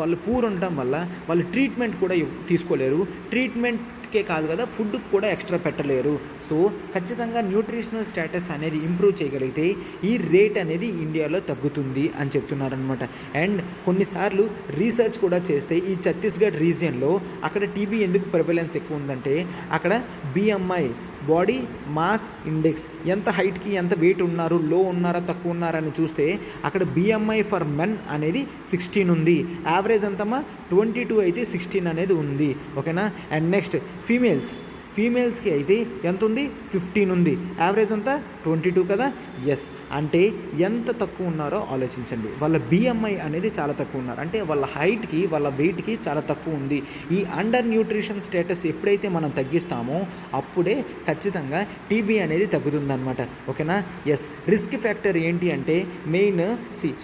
వాళ్ళు పూర్ ఉండడం వల్ల వాళ్ళు ట్రీట్మెంట్ కూడా తీసుకోలేరు. ట్రీట్మెంట్కే కాదు కదా, ఫుడ్ కూడా ఎక్స్ట్రా పెట్టలేరు. సో ఖచ్చితంగా న్యూట్రిషనల్ స్టేటస్ అనేది ఇంప్రూవ్ చేయగలిగితే ఈ రేట్ అనేది ఇండియాలో తగ్గుతుంది అని చెప్తున్నారనమాట. అండ్ కొన్నిసార్లు రీసెర్చ్ కూడా చేస్తే ఈ ఛత్తీస్గఢ్ రీజియన్లో అక్కడ టీబీ ఎందుకు ప్రివలెన్స్ ఎక్కువ ఉందంటే అక్కడ BMI, బాడీ మాస్ ఇండెక్స్, ఎంత హైట్కి ఎంత వెయిట్ ఉన్నారు, లో ఉన్నారా తక్కువ ఉన్నారని చూస్తే అక్కడ BMI ఫర్ మెన్ అనేది 16 ఉంది. యావరేజ్ అంతమా 22 అయితే 16 అనేది ఉంది. ఓకేనా. అండ్ నెక్స్ట్ ఫీమేల్స్కి అయితే ఎంత ఉంది? 15 ఉంది. యావరేజ్ అంతా 22 కదా. అంటే ఎంత తక్కువ ఉన్నారో ఆలోచించండి. వాళ్ళ BMI అనేది చాలా తక్కువ ఉన్నారు, అంటే వాళ్ళ హైట్కి వాళ్ళ వెయిట్కి చాలా తక్కువ ఉంది. ఈ అండర్ న్యూట్రిషన్ స్టేటస్ ఎప్పుడైతే మనం తగ్గిస్తామో అప్పుడే ఖచ్చితంగా టీబీ అనేది తగ్గుతుందన్నమాట. ఓకేనా. రిస్క్ ఫ్యాక్టర్ ఏంటి అంటే మెయిన్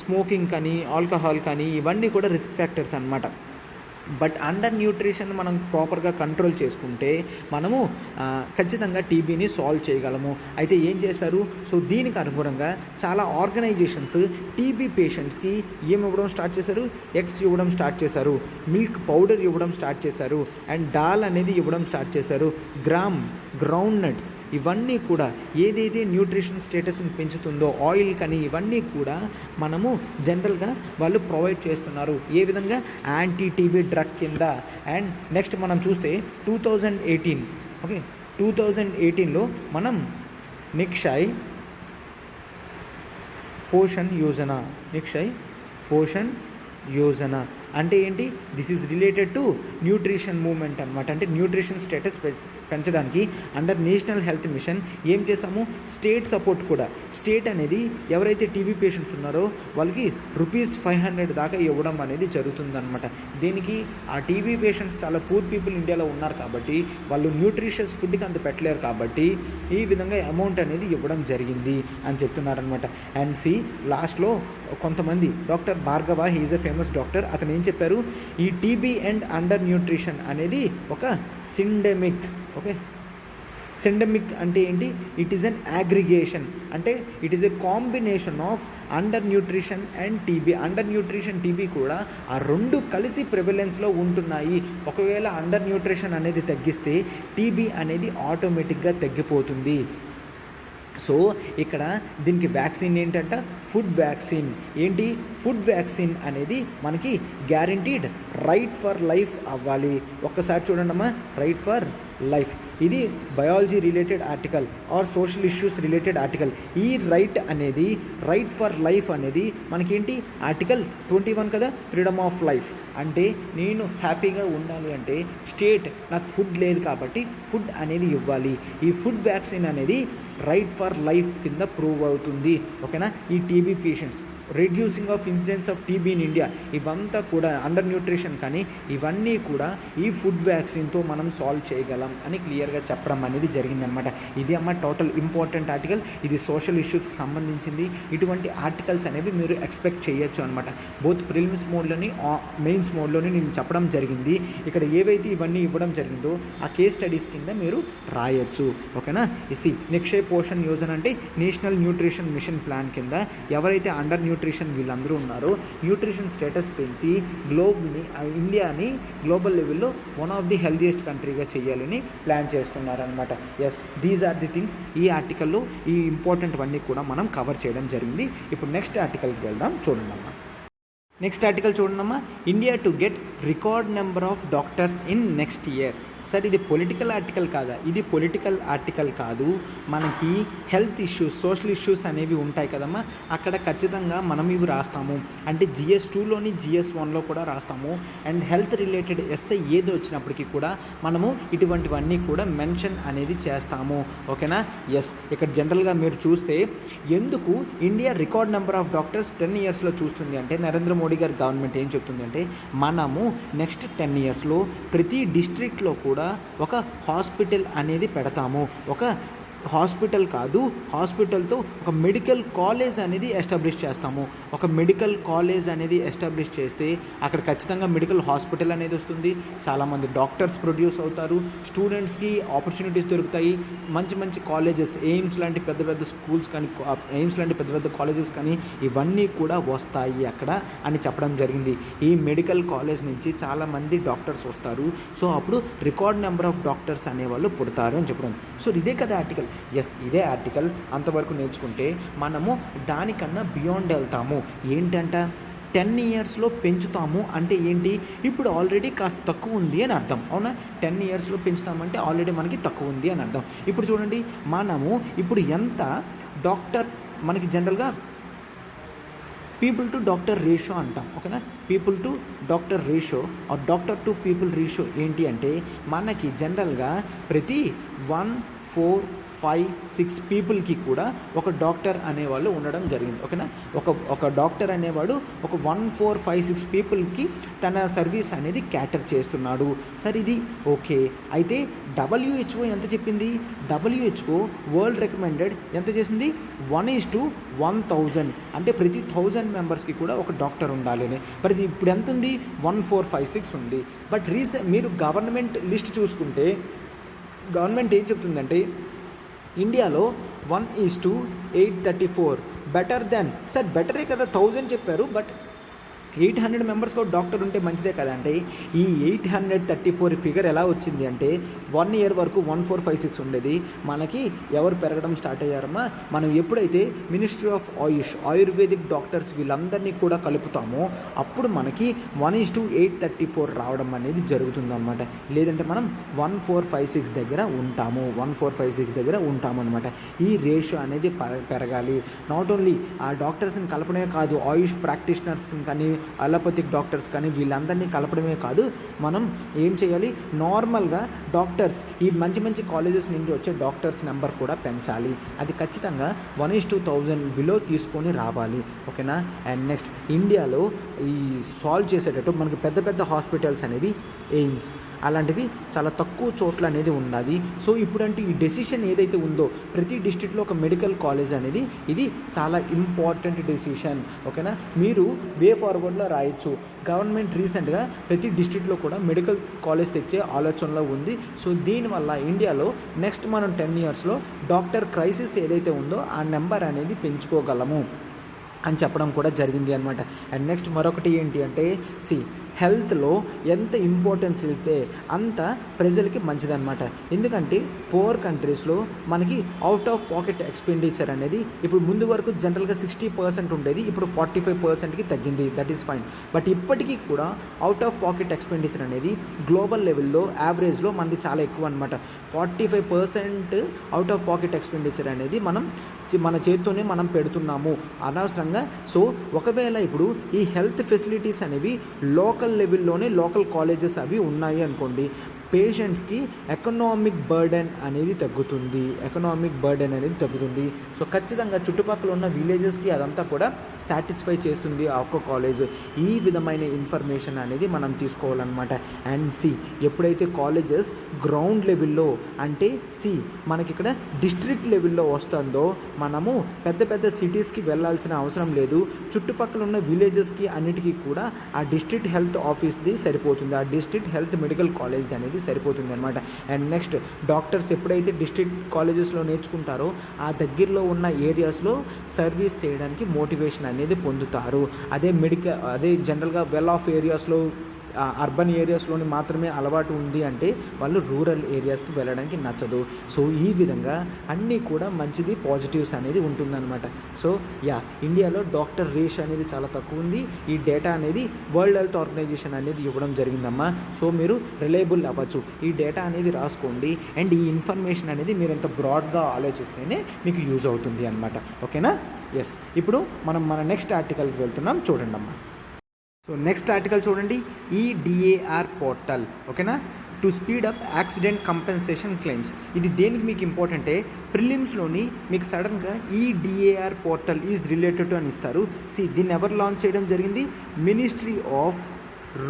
స్మోకింగ్ కానీ ఆల్కహాల్ కానీ ఇవన్నీ కూడా రిస్క్ ఫ్యాక్టర్స్ అనమాట. బట్ అండర్ న్యూట్రిషన్ మనం ప్రాపర్గా కంట్రోల్ చేసుకుంటే మనము ఖచ్చితంగా టీబీని సాల్వ్ చేయగలము. అయితే ఏం చేశారు? సో దీనికి అనుగుణంగా చాలా ఆర్గనైజేషన్స్ టీబీ పేషెంట్స్కి ఏమి ఇవ్వడం స్టార్ట్ చేశారు? ఎగ్స్ ఇవ్వడం స్టార్ట్ చేశారు, మిల్క్ పౌడర్ ఇవ్వడం స్టార్ట్ చేశారు, అండ్ డాల్ అనేది ఇవ్వడం స్టార్ట్ చేశారు, గ్రౌండ్ నట్స్, ఇవన్నీ కూడా ఏదైతే న్యూట్రిషన్ స్టేటస్ని పెంచుతుందో ఆయిల్ కానీ ఇవన్నీ కూడా మనము జనరల్గా వాళ్ళు ప్రొవైడ్ చేస్తున్నారు. ఏ విధంగా? యాంటీ టీబీ డ్రగ్ కింద. అండ్ నెక్స్ట్ మనం చూస్తే 2018లో మనం నిక్షయ్ పోషణ్ యోజన అంటే ఏంటి? This is related to nutrition movement అనమాట. అంటే న్యూట్రిషన్ స్టేటస్ పెంచడానికి అండర్ నేషనల్ హెల్త్ మిషన్ ఏం చేస్తాము? స్టేట్ సపోర్ట్ కూడా. స్టేట్ అనేది ఎవరైతే టీబీ పేషెంట్స్ ఉన్నారో వాళ్ళకి ₹500 దాకా ఇవ్వడం అనేది జరుగుతుందన్నమాట. దీనికి ఆ టీబీ పేషెంట్స్ చాలా పూర్ పీపుల్ ఇండియాలో ఉన్నారు కాబట్టి వాళ్ళు న్యూట్రిషియస్ ఫుడ్కి అంత పెట్టలేరు కాబట్టి ఈ విధంగా అమౌంట్ అనేది ఇవ్వడం జరిగింది అని చెప్తున్నారనమాట. అండ్ లాస్ట్లో కొంతమంది doctor Bhargava, he is a famous doctor, అతను ఏం చెప్పారు? ఈ టీబీ అండ్ అండర్ న్యూట్రిషన్ అనేది ఒక సిండెమిక్. ఓకే, సిండెమిక్ అంటే ఏంటి? ఇట్ ఈస్ అన్ అగ్రిగేషన్, అంటే it is a combination of under nutrition and TB. Under nutrition, TB కూడా ఆ రెండు కలిసి ప్రివలెన్స్లో ఉంటున్నాయి. ఒకవేళ అండర్ న్యూట్రిషన్ అనేది తగ్గిస్తే టీబీ అనేది ఆటోమేటిక్గా తగ్గిపోతుంది. సో ఇక్కడ దీనికి వ్యాక్సిన్ ఏంటంట? Food vaccine. ఏంటి? ఫుడ్ వ్యాక్సిన్ అనేది మనకి గ్యారంటీడ్ రైట్ ఫర్ లైఫ్ అవ్వాలి. ఒక్కసారి చూడండి అమ్మా, రైట్ ఫర్ లైఫ్. ఇది biology related article are social issues related article. ఈ రైట్ ఫర్ లైఫ్ అనేది మనకేంటి? ఆర్టికల్ 21 కదా, ఫ్రీడమ్ ఆఫ్ లైఫ్. అంటే నేను హ్యాపీగా ఉండాలి అంటే స్టేట్ నాకు ఫుడ్ లేదు కాబట్టి ఫుడ్ అనేది ఇవ్వాలి. ఈ ఫుడ్ వ్యాక్సిన్ అనేది రైట్ ఫర్ లైఫ్ కింద ప్రూవ్ అవుతుంది. ఓకేనా. ఈ TB patients reducing of incidence of TB in India, ఇవంతా కూడా అండర్ న్యూట్రిషన్ కానీ ఇవన్నీ కూడా ఈ ఫుడ్ వ్యాక్సిన్తో మనం సాల్వ్ చేయగలం అని క్లియర్గా చెప్పడం అనేది జరిగిందనమాట. ఇది అమ్మ టోటల్ ఇంపార్టెంట్ ఆర్టికల్. ఇది సోషల్ ఇష్యూస్కి సంబంధించింది. ఇటువంటి ఆర్టికల్స్ అనేవి మీరు ఎక్స్పెక్ట్ చేయొచ్చు అనమాట. బోత్ ప్రిలిమ్స్ మోడ్లోని మెయిన్స్ మోడ్లోని నేను చెప్పడం జరిగింది. ఇక్కడ ఏవైతే ఇవన్నీ ఇవ్వడం జరిగిందో ఆ కేస్ స్టడీస్ కింద మీరు రాయొచ్చు. ఓకేనా. నిక్షయ్ పోషణ్ యోజన అంటే నేషనల్ న్యూట్రిషన్ మిషన్ ప్లాన్ కింద ఎవరైతే అండర్ న్యూట్రిషన్ వీళ్ళందరూ ఉన్నారో న్యూట్రిషన్ స్టేటస్ పెంచి ఇండియాని గ్లోబల్ లెవెల్లో వన్ ఆఫ్ ది హెల్దియెస్ట్ కంట్రీగా చేయాలని ప్లాన్ చేస్తున్నారనమాట. Yes, these are the things ఈ ఆర్టికల్లో ఈ ఇంపార్టెంట్ అన్నీ కూడా మనం కవర్ చేయడం జరిగింది. ఇప్పుడు నెక్స్ట్ ఆర్టికల్కి వెళ్దాం. చూడండి అమ్మా, నెక్స్ట్ ఆర్టికల్ చూడండమ్మా. India to get record number of doctors in next year. Sir ఇది పొలిటికల్ ఆర్టికల్ కాదా? ఇది పొలిటికల్ ఆర్టికల్ కాదు. మనకి హెల్త్ ఇష్యూస్, సోషల్ ఇష్యూస్ అనేవి ఉంటాయి కదమ్మా, అక్కడ ఖచ్చితంగా మనం ఇవి రాస్తాము. అంటే GS2లోని GS1లో కూడా రాస్తాము. అండ్ హెల్త్ రిలేటెడ్ ఎస్ఐ ఏది వచ్చినప్పటికీ కూడా మనము ఇటువంటివన్నీ కూడా మెన్షన్ అనేది చేస్తాము. ఓకేనా? ఎస్, ఇక్కడ జనరల్గా మీరు చూస్తే ఎందుకు India record number of doctors 10 ఇయర్స్లో చూస్తుంది అంటే, నరేంద్ర మోడీ గారి గవర్నమెంట్ ఏం చెప్తుంది అంటే, మనము నెక్స్ట్ 10 ఇయర్స్లో ప్రతి డిస్ట్రిక్ట్లో కూడా ఒక హాస్పిటల్ అనేది పెడతాము. ఒక హాస్పిటల్ కాదు, హాస్పిటల్తో ఒక మెడికల్ కాలేజ్ అనేది ఎస్టాబ్లిష్ చేస్తాము. ఒక మెడికల్ కాలేజ్ అనేది ఎస్టాబ్లిష్ చేస్తే అక్కడ ఖచ్చితంగా మెడికల్ హాస్పిటల్ అనేది వస్తుంది. చాలామంది డాక్టర్స్ ప్రొడ్యూస్ అవుతారు, స్టూడెంట్స్కి ఆపర్చునిటీస్ దొరుకుతాయి. మంచి మంచి కాలేజెస్, ఎయిమ్స్ లాంటి పెద్ద పెద్ద స్కూల్స్ కానీ, ఎయిమ్స్ లాంటి పెద్ద పెద్ద కాలేజెస్ కానీ ఇవన్నీ కూడా వస్తాయి అక్కడ అని చెప్పడం జరిగింది. ఈ మెడికల్ కాలేజ్ నుంచి చాలామంది డాక్టర్స్ వస్తారు. సో అప్పుడు రికార్డ్ నెంబర్ ఆఫ్ డాక్టర్స్ అనేవాళ్ళు పుడతారు అని చెప్పడం. సో ఇదే కదా ఆర్టికల్. ఎస్, ఇదే ఆర్టికల్. అంతవరకు నేర్చుకుంటే మనము దానికన్నా బియాండ్ వెళ్తాము. ఏంటంట, 10 ఇయర్స్లో పెంచుతాము అంటే ఏంటి? ఇప్పుడు ఆల్రెడీ కాస్త తక్కువ ఉంది అని అర్థం. అవునా? 10 ఇయర్స్లో పెంచుతామంటే ఆల్రెడీ మనకి తక్కువ ఉంది అని అర్థం. ఇప్పుడు చూడండి, మనము ఇప్పుడు ఎంత డాక్టర్, మనకి జనరల్గా పీపుల్ టు డాక్టర్ రేషియో అంటాం. ఓకేనా? People to doctor ratio or doctor to people ratio ఏంటి అంటే, మనకి జనరల్గా ప్రతి 1, 4, 5, 6 పీపుల్కి కూడా ఒక డాక్టర్ అనేవాళ్ళు ఉండడం జరిగింది. ఓకేనా? ఒక డాక్టర్ అనేవాడు ఒక 1, 4, 5, 6 పీపుల్కి తన సర్వీస్ అనేది క్యాటర్ చేస్తున్నాడు. సరే, ఇది ఓకే. అయితే WHO ఎంత చెప్పింది? WHO వరల్డ్ రికమెండెడ్ ఎంత చేసింది? 1:1000. అంటే ప్రతి 1000 మెంబర్స్కి కూడా ఒక డాక్టర్ ఉండాలి అని. మరి ఇప్పుడు ఎంత ఉంది? 1, 4, 5, 6 ఉంది. బట్ మీరు గవర్నమెంట్ లిస్ట్ చూసుకుంటే గవర్నమెంట్ ఏం చెప్తుందంటే, ఇండియాలో 1:834 బెటర్ దెన్. సార్ బెటరే కదా, 1000 చెప్పారు, బట్ 800 మెంబర్స్కి ఒక డాక్టర్ ఉంటే మంచిదే కదా. అంటే ఈ 834 ఫిగర్ ఎలా వచ్చింది అంటే, 1 ఇయర్ వరకు 1, 4, 5, 6 ఉండేది. మనకి ఎవరు పెరగడం స్టార్ట్ అయ్యారమ్మా, మనం ఎప్పుడైతే మినిస్ట్రీ ఆఫ్ ఆయుర్వేదిక్ డాక్టర్స్ వీళ్ళందరినీ కూడా కలుపుతామో అప్పుడు మనకి 1:834 రావడం అనేది జరుగుతుందన్నమాట. లేదంటే మనం 1, 4, 5, 6 దగ్గర ఉంటాము. 1, 4, 5, 6 దగ్గర ఉంటాము అనమాట. ఈ రేషియో అనేది పెరగాలి. నాట్ ఓన్లీ ఆ డాక్టర్స్ని కలపడమే కాదు, ఆయుష్ ప్రాక్టీషనర్స్ని కానీ, అలోపతిక్ డాక్టర్స్ కానీ వీళ్ళందరినీ కలపడమే కాదు, మనం ఏం చేయాలి, నార్మల్గా డాక్టర్స్, ఈ మంచి మంచి కాలేజెస్ నుండి వచ్చే డాక్టర్స్ నెంబర్ కూడా పెంచాలి. అది ఖచ్చితంగా 1:1000 బిలో తీసుకొని రావాలి. ఓకేనా? అండ్ నెక్స్ట్, ఇండియాలో ఈ సాల్వ్ చేసేటట్టు మనకి పెద్ద పెద్ద హాస్పిటల్స్ అనేవి, ఎయిమ్స్ అలాంటివి చాలా తక్కువ చోట్ల అనేది ఉన్నది. సో ఇప్పుడంటే ఈ డెసిషన్ ఏదైతే ఉందో, ప్రతి డిస్ట్రిక్ట్లో ఒక మెడికల్ కాలేజ్ అనేది, ఇది చాలా ఇంపార్టెంట్ డెసిషన్. ఓకేనా? మీరు వే ఫార్వర్డ్లో రాయొచ్చు. గవర్నమెంట్ రీసెంట్గా ప్రతి డిస్ట్రిక్ట్లో కూడా మెడికల్ కాలేజ్ తెచ్చే ఆలోచనలో ఉంది. సో దీనివల్ల ఇండియాలో నెక్స్ట్ మనం 10 ఇయర్స్లో డాక్టర్ క్రైసిస్ ఏదైతే ఉందో ఆ నెంబర్ అనేది పెంచుకోగలము అని చెప్పడం కూడా జరిగింది అనమాట. అండ్ నెక్స్ట్ మరొకటి ఏంటి అంటే, హెల్త్లో ఎంత ఇంపార్టెన్స్ ఇస్తే అంత ప్రజలకి మంచిదన్నమాట. ఎందుకంటే పూర్ కంట్రీస్లో మనకి అవుట్ ఆఫ్ పాకెట్ ఎక్స్పెండిచర్ అనేది ఇప్పుడు ముందు వరకు జనరల్గా 60% ఉండేది, ఇప్పుడు 45%కి తగ్గింది. That is fine. బట్ ఇప్పటికీ కూడా అవుట్ ఆఫ్ పాకెట్ ఎక్స్పెండిచర్ అనేది గ్లోబల్ లెవెల్లో యావరేజ్లో మనది చాలా ఎక్కువ అనమాట. 45% అవుట్ ఆఫ్ పాకెట్ ఎక్స్పెండిచర్ అనేది మన చేత్తోనే మనం పెడుతున్నాము అనవసరంగా. సో ఒకవేళ ఇప్పుడు ఈ హెల్త్ ఫెసిలిటీస్ అనేవి లోకల్ లెవెల్లోనే, లోకల్ కాలేజెస్ అవి ఉన్నాయి అనుకోండి, పేషెంట్స్కి ఎకనామిక్ బర్డెన్ అనేది తగ్గుతుంది. సో ఖచ్చితంగా చుట్టుపక్కల ఉన్న విలేజెస్కి అదంతా కూడా సాటిస్ఫై చేస్తుంది ఆ ఒక్క కాలేజ్. ఈ విధమైన ఇన్ఫర్మేషన్ అనేది మనం తీసుకోవాలన్నమాట. అండ్ ఎప్పుడైతే కాలేజెస్ గ్రౌండ్ లెవెల్లో, అంటే మనకి ఇక్కడ డిస్ట్రిక్ట్ లెవెల్లో వస్తుందో, మనము పెద్ద పెద్ద సిటీస్కి వెళ్ళాల్సిన అవసరం లేదు. చుట్టుపక్కల ఉన్న విలేజెస్కి అన్నిటికీ కూడా ఆ డిస్ట్రిక్ట్ హెల్త్ ఆఫీస్ది సరిపోతుంది, ఆ డిస్ట్రిక్ట్ హెల్త్ మెడికల్ కాలేజ్ది అనేది అనేది సరిపోతుంది అనమాట. అండ్ నెక్స్ట్ డాక్టర్స్ ఎప్పుడైతే డిస్ట్రిక్ట్ కాలేజెస్లో నేర్చుకుంటారో ఆ దగ్గరలో ఉన్న ఏరియాస్లో సర్వీస్ చేయడానికి మోటివేషన్ అనేది పొందుతారు. అదే జనరల్గా వెల్ ఆఫ్ ఏరియాస్లో అర్బన్ ఏరియాస్లోని మాత్రమే అలవాటు ఉంది అంటే వాళ్ళు రూరల్ ఏరియాస్కి వెళ్ళడానికి నచ్చదు. సో ఈ విధంగా అన్నీ కూడా మంచిది పాజిటివ్స్ అనేది ఉంటుందన్నమాట. సో ఇండియాలో డాక్టర్ రేషియో అనేది చాలా తక్కువ ఉంది. ఈ డేటా అనేది వరల్డ్ హెల్త్ ఆర్గనైజేషన్ అనేది ఇవ్వడం జరిగిందమ్మా. సో మీరు రిలయబుల్ అవ్వచ్చు. ఈ డేటా అనేది రాసుకోండి. అండ్ ఈ ఇన్ఫర్మేషన్ అనేది మీరు ఎంత బ్రాడ్గా ఆలోచిస్తేనే మీకు యూజ్ అవుతుంది అనమాట. ఓకేనా? ఎస్. ఇప్పుడు మనం మన నెక్స్ట్ ఆర్టికల్కి వెళ్తున్నాం, చూడండి అమ్మా. సో నెక్స్ట్ ఆర్టికల్ చూడండి, ఈడిఏఆర్ పోర్టల్. ఓకేనా? To speed up accident compensation claims. ఇది దేనికి మీకు ఇంపార్టెంటే, ప్రిలిమ్స్లోని మీకు సడన్గా ఈడిఏఆర్ పోర్టల్ ఈజ్ రిలేటెడ్ అని ఇస్తారు. దీన్ని ఎవరు లాంచ్ చేయడం జరిగింది? Ministry of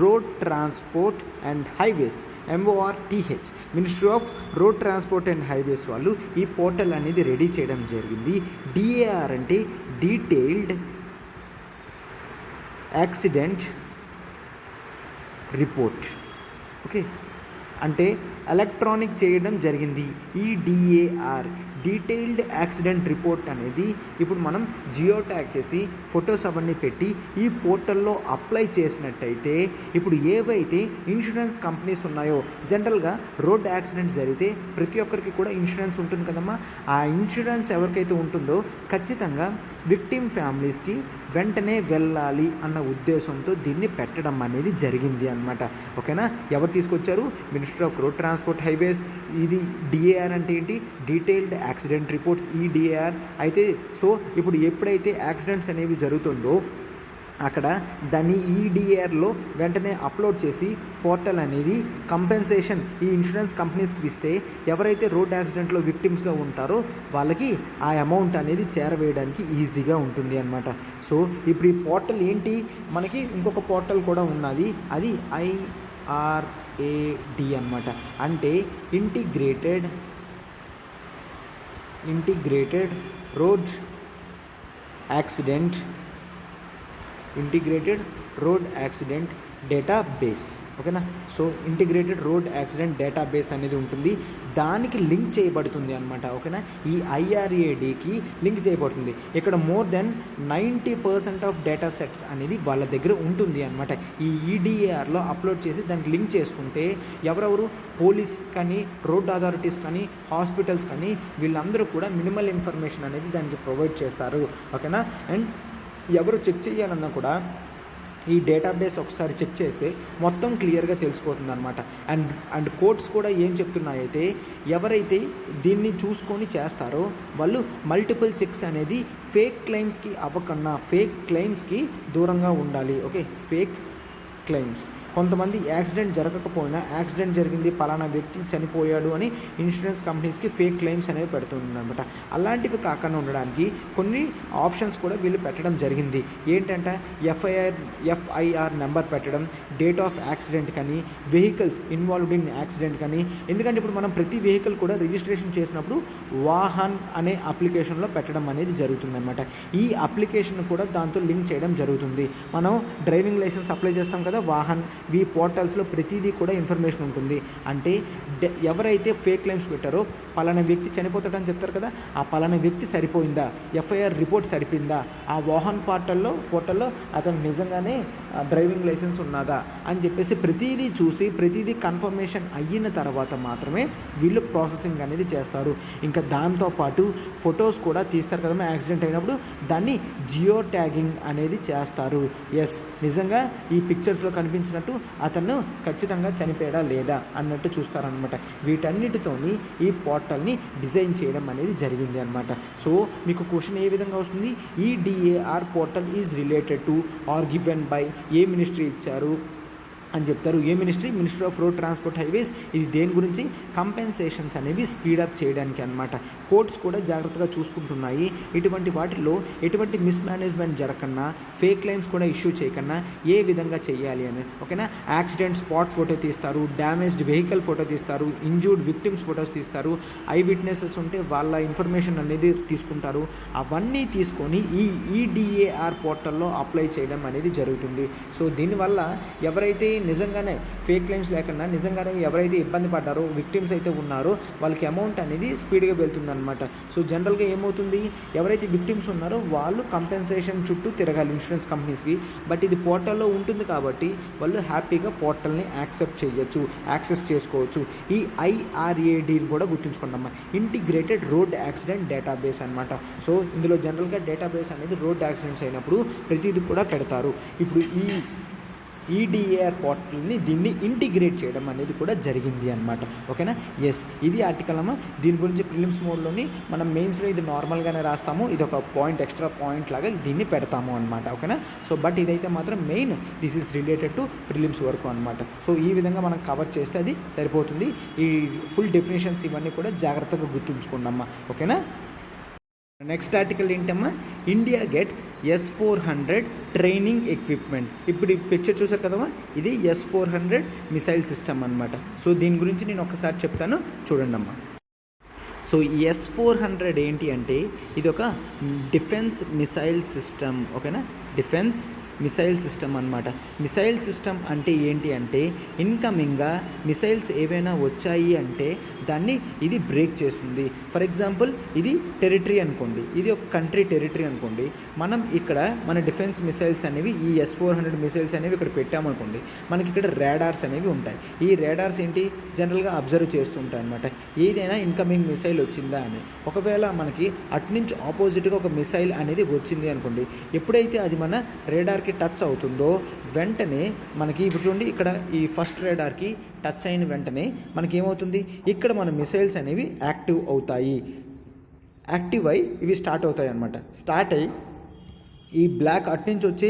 road transport and highways, MORTH, ministry of road transport and highways వాళ్ళు ఈ పోర్టల్ అనేది రెడీ చేయడం జరిగింది. డిఏఆర్ అంటే డీటెయిల్డ్ యాక్సిడెంట్ రిపోర్ట్. ఓకే, అంటే ఎలక్ట్రానిక్ చేయడం జరిగింది. ఈ డిఏఆర్ డీటెయిల్డ్ యాక్సిడెంట్ రిపోర్ట్ అనేది ఇప్పుడు మనం జియో ట్యాగ్ చేసి ఫొటోస్ అవన్నీ పెట్టి ఈ పోర్టల్లో అప్లై చేసినట్టయితే ఇప్పుడు ఏవైతే ఇన్సూరెన్స్ కంపెనీస్ ఉన్నాయో, జనరల్గా రోడ్ యాక్సిడెంట్స్ జరిగితే ప్రతి ఒక్కరికి కూడా ఇన్సూరెన్స్ ఉంటుంది కదమ్మా. ఆ ఇన్సూరెన్స్ ఎవరికైతే ఉంటుందో ఖచ్చితంగా విక్టిమ్ ఫ్యామిలీస్కి వెంటనే వెళ్ళాలి అన్న ఉద్దేశంతో దీన్ని పెట్టడం అనేది జరిగింది అనమాట. ఓకేనా? ఎవరు తీసుకొచ్చారు? Ministry of road transport highways. ఇది డిఏఆర్ అంటే ఏంటి? డీటెయిల్డ్ యాక్సిడెంట్ రిపోర్ట్స్, ఈ డిఏఆర్ అయితే. సో ఇప్పుడు ఎప్పుడైతే యాక్సిడెంట్స్ అనేవి జరుగుతుందో అక్కడ దాన్ని ఈడిఏఆర్లో వెంటనే అప్లోడ్ చేసి పోర్టల్ అనేది కంపెన్సేషన్ ఈ ఇన్సూరెన్స్ కంపెనీస్కి ఇస్తే ఎవరైతే రోడ్ యాక్సిడెంట్లో విక్టిమ్స్గా ఉంటారో వాళ్ళకి ఆ అమౌంట్ అనేది చేరవేయడానికి ఈజీగా ఉంటుంది అనమాట. సో ఇప్పుడు ఈ పోర్టల్ ఏంటి, మనకి ఇంకొక పోర్టల్ కూడా ఉన్నది, అది IRAD అనమాట. అంటే ఇంటిగ్రేటెడ్ రోడ్ యాక్సిడెంట్ డేటాబేస్. ఓకేనా? So integrated road accident database అనేది ఉంటుంది, దానికి లింక్ చేయబడుతుంది అనమాట. ఓకేనా? ఈ IRADకి లింక్ చేయబడుతుంది. ఇక్కడ more than 90% of data sets అనేది వాళ్ళ దగ్గర ఉంటుంది అనమాట. ఈ ఈడిఏఆర్లో అప్లోడ్ చేసి దానికి లింక్ చేసుకుంటే ఎవరెవరు పోలీస్ కానీ, రోడ్ అథారిటీస్ కానీ, హాస్పిటల్స్ కానీ వీళ్ళందరూ కూడా మినిమల్ ఇన్ఫర్మేషన్ అనేది దానికి ప్రొవైడ్ చేస్తారు. ఓకేనా? అండ్ ఎవరు చెక్ చేయాలన్నా కూడా ఈ డేటాబేస్ ఒకసారి చెక్ చేస్తే మొత్తం క్లియర్గా తెలిసిపోతుంది అనమాట. అండ్ కోర్ట్స్ కూడా ఏం చెప్తున్నాయైతే ఎవరైతే దీన్ని చూసుకొని చేస్తారో వాళ్ళు మల్టిపుల్ చెక్స్ అనేది ఫేక్ క్లెయిమ్స్కి అవ్వకుండా ఫేక్ క్లెయిమ్స్కి దూరంగా ఉండాలి. Okay, fake claims. కొంతమంది యాక్సిడెంట్ జరగకపోయినా యాక్సిడెంట్ జరిగింది, పలానా వ్యక్తి చనిపోయాడు అని ఇన్సూరెన్స్ కంపెనీస్కి ఫేక్ క్లెయిమ్స్ అనేవి పెడుతుందన్నమాట. అలాంటివి కాకుండా ఉండడానికి కొన్ని ఆప్షన్స్ కూడా వీళ్ళు పెట్టడం జరిగింది. ఏంటంటే FIR నెంబర్ పెట్టడం, డేట్ ఆఫ్ యాక్సిడెంట్ కానీ, వెహికల్స్ ఇన్వాల్వ్డ్ ఇన్ యాక్సిడెంట్ కానీ. ఎందుకంటే ఇప్పుడు మనం ప్రతి వెహికల్ కూడా రిజిస్ట్రేషన్ చేసినప్పుడు వాహన్ అనే అప్లికేషన్లో పెట్టడం అనేది జరుగుతుందన్నమాట. ఈ అప్లికేషన్ కూడా దాంతో లింక్ చేయడం జరుగుతుంది. మనం డ్రైవింగ్ లైసెన్స్ అప్లై చేస్తాం కదా, వాహన్ ఈ పోర్టల్స్లో ప్రతిదీ కూడా ఇన్ఫర్మేషన్ ఉంటుంది. అంటే ఎవరైతే ఫేక్ క్లెయిమ్స్ పెట్టారో పలానా వ్యక్తి చనిపోతాడని చెప్తారు కదా, ఆ పలానా వ్యక్తి సరిపోయిందా, FIR రిపోర్ట్ సరిపోయిందా, ఆ వాహన్ పోర్టల్లో అతను నిజంగానే డ్రైవింగ్ లైసెన్స్ ఉన్నదా అని చెప్పేసి ప్రతిదీ చూసి ప్రతిదీ కన్ఫర్మేషన్ అయిన తర్వాత మాత్రమే వీళ్ళు ప్రాసెసింగ్ అనేది చేస్తారు. ఇంకా దాంతోపాటు ఫొటోస్ కూడా తీస్తారు కదా యాక్సిడెంట్ అయినప్పుడు, దాన్ని జియో ట్యాగింగ్ అనేది చేస్తారు. ఎస్, నిజంగా ఈ పిక్చర్స్లో కనిపించినట్టు అతను ఖచ్చితంగా చనిపోయాడా లేదా అన్నట్టు చూస్తారనమాట. వీటన్నిటితోని ఈ పోర్టల్ని డిజైన్ చేయడం అనేది జరిగింది అనమాట. సో మీకు క్వశ్చన్ ఏ విధంగా వస్తుంది, ఈ DAR portal is related to or given by ఏ మినిస్ట్రీ ఇచ్చారు అని చెప్తారు. ఏ ministry? Ministry of road transport highways. ఇది దేని గురించి? కంపెన్సేషన్స్ అనేవి స్పీడప్ చేయడానికి అనమాట. కోర్ట్స్ కూడా జాగ్రత్తగా చూసుకుంటున్నాయి. ఇటువంటి వాటిల్లో ఎటువంటి మిస్మేనేజ్మెంట్ జరగకుండా, ఫేక్ క్లెయిమ్స్ కూడా ఇష్యూ చేయకుండా ఏ విధంగా చేయాలి అని. ఓకేనా? యాక్సిడెంట్ స్పాట్ ఫోటో తీస్తారు, డ్యామేజ్డ్ వెహికల్ ఫోటో తీస్తారు, ఇంజూర్డ్ విక్టిమ్స్ ఫొటోస్ తీస్తారు, ఐ విట్నెసెస్ ఉంటే వాళ్ళ ఇన్ఫర్మేషన్ అనేది తీసుకుంటారు. అవన్నీ తీసుకొని ఈ ఈడిఏఆర్ పోర్టల్లో అప్లై చేయడం అనేది జరుగుతుంది. సో దీనివల్ల ఎవరైతే నిజంగానే ఫేక్ క్లెయిమ్స్ లేకుండా నిజంగానే ఎవరైతే ఇబ్బంది పడ్డారో విక్టిమ్స్ అయితే ఉన్నారో వాళ్ళకి అమౌంట్ అనేది స్పీడ్గా వెళ్తుందన్నమాట. సో జనరల్గా ఏమవుతుంది, ఎవరైతే విక్టిమ్స్ ఉన్నారో వాళ్ళు కంపెన్సేషన్ చుట్టూ తిరగాలి ఇన్సూరెన్స్ కంపెనీస్కి. బట్ ఇది పోర్టల్లో ఉంటుంది కాబట్టి వాళ్ళు హ్యాపీగా పోర్టల్ని యాక్సెస్ చేసుకోవచ్చు. ఈ IRAD కూడా గుర్తుంచుకోండమ్మా, ఇంటిగ్రేటెడ్ రోడ్ యాక్సిడెంట్ డేటాబేస్ అనమాట. సో ఇందులో జనరల్గా డేటాబేస్ అనేది రోడ్ యాక్సిడెంట్స్ అయినప్పుడు ప్రతిదీ కూడా పెడతారు. ఇప్పుడు ఈ EDAR పోర్టల్ని దీన్ని ఇంటిగ్రేట్ చేయడం అనేది కూడా జరిగింది అనమాట. ఓకేనా, ఎస్ ఇది ఆర్టికల్ అమ్మ. దీని గురించి ప్రిలిమ్స్ మోడ్లోని మనం మెయిన్స్లో ఇది నార్మల్గానే రాస్తాము, ఇది ఒక పాయింట్ ఎక్స్ట్రా పాయింట్ లాగా దీన్ని పెడతాము అనమాట. ఓకేనా, సో బట్ ఇదైతే మాత్రం main this is related to prelims వరకు అనమాట. సో ఈ విధంగా మనం కవర్ చేస్తే అది సరిపోతుంది. ఈ ఫుల్ డెఫినేషన్స్ ఇవన్నీ కూడా జాగ్రత్తగా గుర్తుంచుకోండమ్మా. ఓకేనా, నెక్స్ట్ ఆర్టికల్ ఏంటమ్మా, India gets S-400 training equipment. ఇప్పుడు ఈ పిక్చర్ చూసారు కదమ్మా, ఇది S-400 మిసైల్ సిస్టమ్ అనమాట. సో దీని గురించి నేను ఒకసారి చెప్తాను, చూడండి అమ్మా. సో S-400 ఏంటి అంటే ఇది ఒక డిఫెన్స్ మిసైల్ సిస్టమ్. ఓకేనా, డిఫెన్స్ మిసైల్ సిస్టమ్ అనమాట. మిసైల్ సిస్టమ్ అంటే ఏంటి అంటే ఇన్కమింగ్గా మిసైల్స్ ఏవైనా వచ్చాయి అంటే దాన్ని ఇది బ్రేక్ చేస్తుంది. ఫర్ ఎగ్జాంపుల్ ఇది టెరిటరీ అనుకోండి, ఇది ఒక కంట్రీ టెరిటరీ అనుకోండి. మనం ఇక్కడ మన డిఫెన్స్ మిసైల్స్ అనేవి ఈ S-400 మిసైల్స్ అనేవి ఇక్కడ పెట్టామనుకోండి, మనకి ఇక్కడ రాడార్స్ అనేవి ఉంటాయి. ఈ రాడార్స్ ఏంటి జనరల్గా అబ్జర్వ్ చేస్తుంటాయి అనమాట, ఏదైనా ఇన్కమింగ్ మిసైల్ వచ్చిందా అని. ఒకవేళ మనకి అటునుంచి ఆపోజిట్గా ఒక మిసైల్ అనేది వచ్చింది అనుకోండి, ఎప్పుడైతే అది మన రాడార్కి టచ్ అవుతుందో వెంటనే మనకి ఇప్పుడు చూడండి, ఇక్కడ ఈ ఫస్ట్ రాడార్కి టచ్ అయిన వెంటనే మనకి ఏమవుతుంది, ఇక్కడ మన మిసైల్స్ అనేవి యాక్టివ్ అయి ఇవి స్టార్ట్ అవుతాయి అన్నమాట. స్టార్ట్ అయ్యి ఈ బ్లాక్ అటు నుంచి వచ్చే